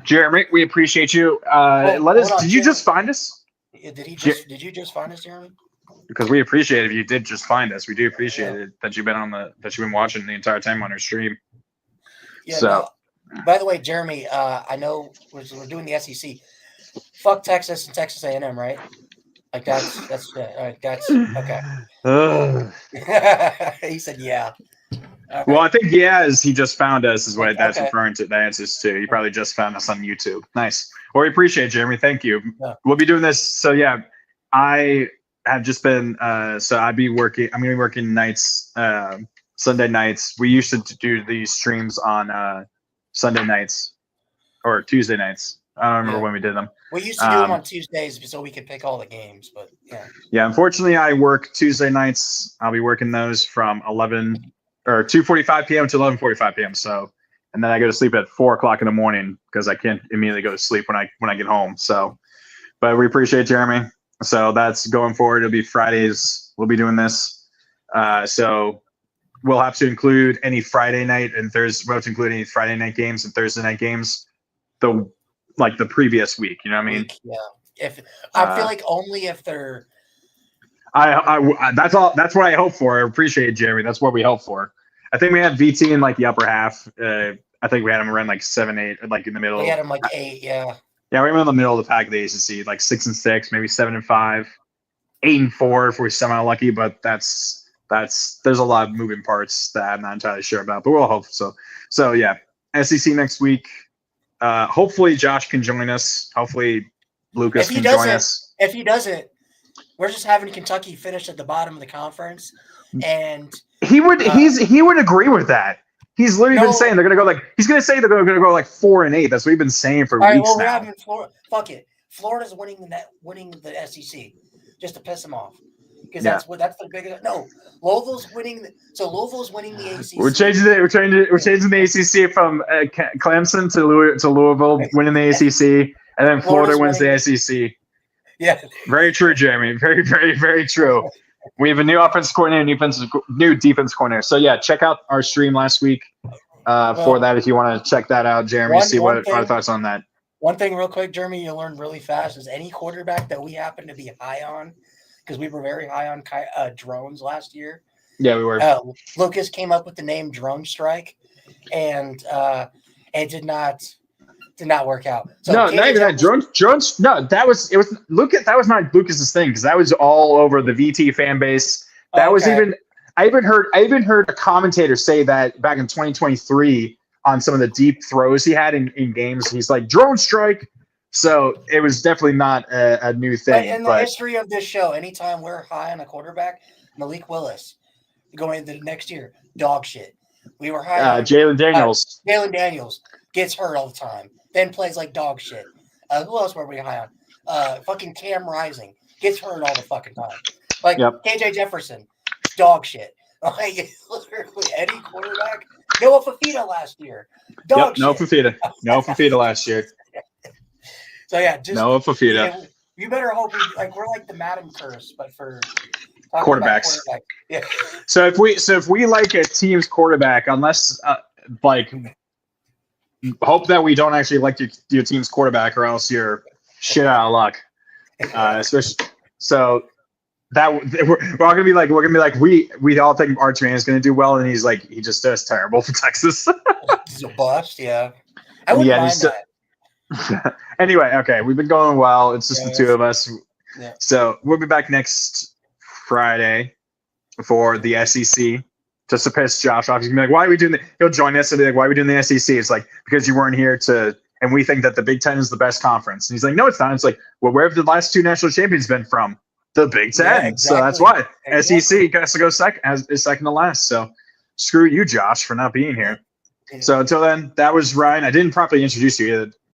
D: Jeremy, we appreciate you. Let us. Did you just find us?
E: Did you just find us, Jeremy?
D: Because we appreciate it if you did just find us. We do appreciate it that you've been watching the entire time on our stream.
E: Yeah. So, by the way, Jeremy, I know we're doing the SEC. Fuck Texas and Texas A&M, right? Like that's okay. He said, yeah. Okay.
D: Well, I think is he just found us is what that's referring to. The answers to. He probably just found us on YouTube. Nice. Well, we appreciate it, Jeremy. Thank you. Yeah. We'll be doing this. So I have just been. So I'm gonna be working nights, Sunday nights. We used to do these streams on Sunday nights or Tuesday nights. I don't remember when we did them. We
E: used to do them on Tuesdays so we could pick all the games, but yeah.
D: Yeah, unfortunately, I work Tuesday nights. I'll be working those from 2:45 p.m. to 11:45 p.m. So, and then I go to sleep at 4 o'clock in the morning because I can't immediately go to sleep when I get home. So, but we appreciate Jeremy. So that's going forward. It'll be Fridays. We'll be doing this. So we'll have to include any Friday night and Thursday. We'll have to include any Friday night games and Thursday night games. The previous week, you know what I mean?
E: Yeah. If I feel like only if they're.
D: That's all. That's what I hope for. I appreciate it, Jeremy. That's what we hope for. I think we had VT in the upper half. I think we had him around 7, 8, in the middle.
E: We had him 8, yeah.
D: Yeah, we were in the middle of the pack of the ACC, 6-6, maybe 7-5, 8-4 if we're somehow lucky. But there's a lot of moving parts that I'm not entirely sure about. But we'll hope so. So yeah, SEC next week. Hopefully Josh can join us. Hopefully Lucas can join us.
E: If he doesn't, we're just having Kentucky finish at the bottom of the conference, and
D: he would agree with that. He's literally been saying they're gonna go he's gonna say they're gonna go 4 and 8. That's what we've been saying for weeks now.
E: We're having Florida. Fuck it, Florida's winning the SEC just to piss them off because that's the biggest. No, Louisville's winning. Louisville's winning the ACC.
D: We're changing the ACC from Clemson to Louisville winning the ACC, and then Florida wins the SEC.
E: Yeah,
D: very true, Jeremy. Very, very, very true. We have a new offensive coordinator, new defense coordinator. So yeah, check out our stream last week for that if you want to check that out, Jeremy. See what our thoughts on that.
E: One thing, real quick, Jeremy, you'll learn really fast is any quarterback that we happen to be high on, because we were very high on drones last year.
D: Yeah, we were.
E: Lucas came up with the name Drone Strike, and it did not work out. So
D: no, not even that. Drones. No, that was Lucas. That was not Lucas's thing because that was all over the VT fan base. That was even I even heard a commentator say that back in 2023 on some of the deep throws he had in games. He's like drone strike. So it was definitely not a new thing.
E: But in the history of this show, anytime we're high on a quarterback, Malik Willis going into the next year, dog shit. We were high on
D: Jalen Daniels.
E: Jalen Daniels gets hurt all the time, then plays like dog shit. Who else were we high on? Fucking Cam Rising gets hurt all the fucking time. Like KJ Jefferson, dog shit. Like literally any quarterback. Noah Fafita last year, dog shit.
D: No Fafita last year.
E: So yeah, just
D: Noah Fafita.
E: You better hope we're like the Madden curse, but for
D: quarterbacks.
E: Yeah.
D: So if we like a team's quarterback, unless hope that we don't actually like your team's quarterback, or else you're shit out of luck. Especially so that we're all gonna be like we all think Arch Mann is gonna do well, and he just does terrible for Texas.
E: He's a bust, yeah. I wouldn't mind that.
D: Anyway, okay, we've been going well. It's just the two of us.
E: Yeah.
D: So we'll be back next Friday for the SEC, just to piss Josh off. He's gonna be like, "Why are we doing that?" He'll join us and be like, "Why are we doing the SEC?" It's like, because you weren't here and we think that the Big Ten is the best conference. And he's like, "No, it's not." It's like, well, where have the last two national champions been from? The Big Ten. Yeah, exactly. So that's why SEC has to go second to last. So screw you, Josh, for not being here. So until then, that was Ryan. I didn't properly introduce you either.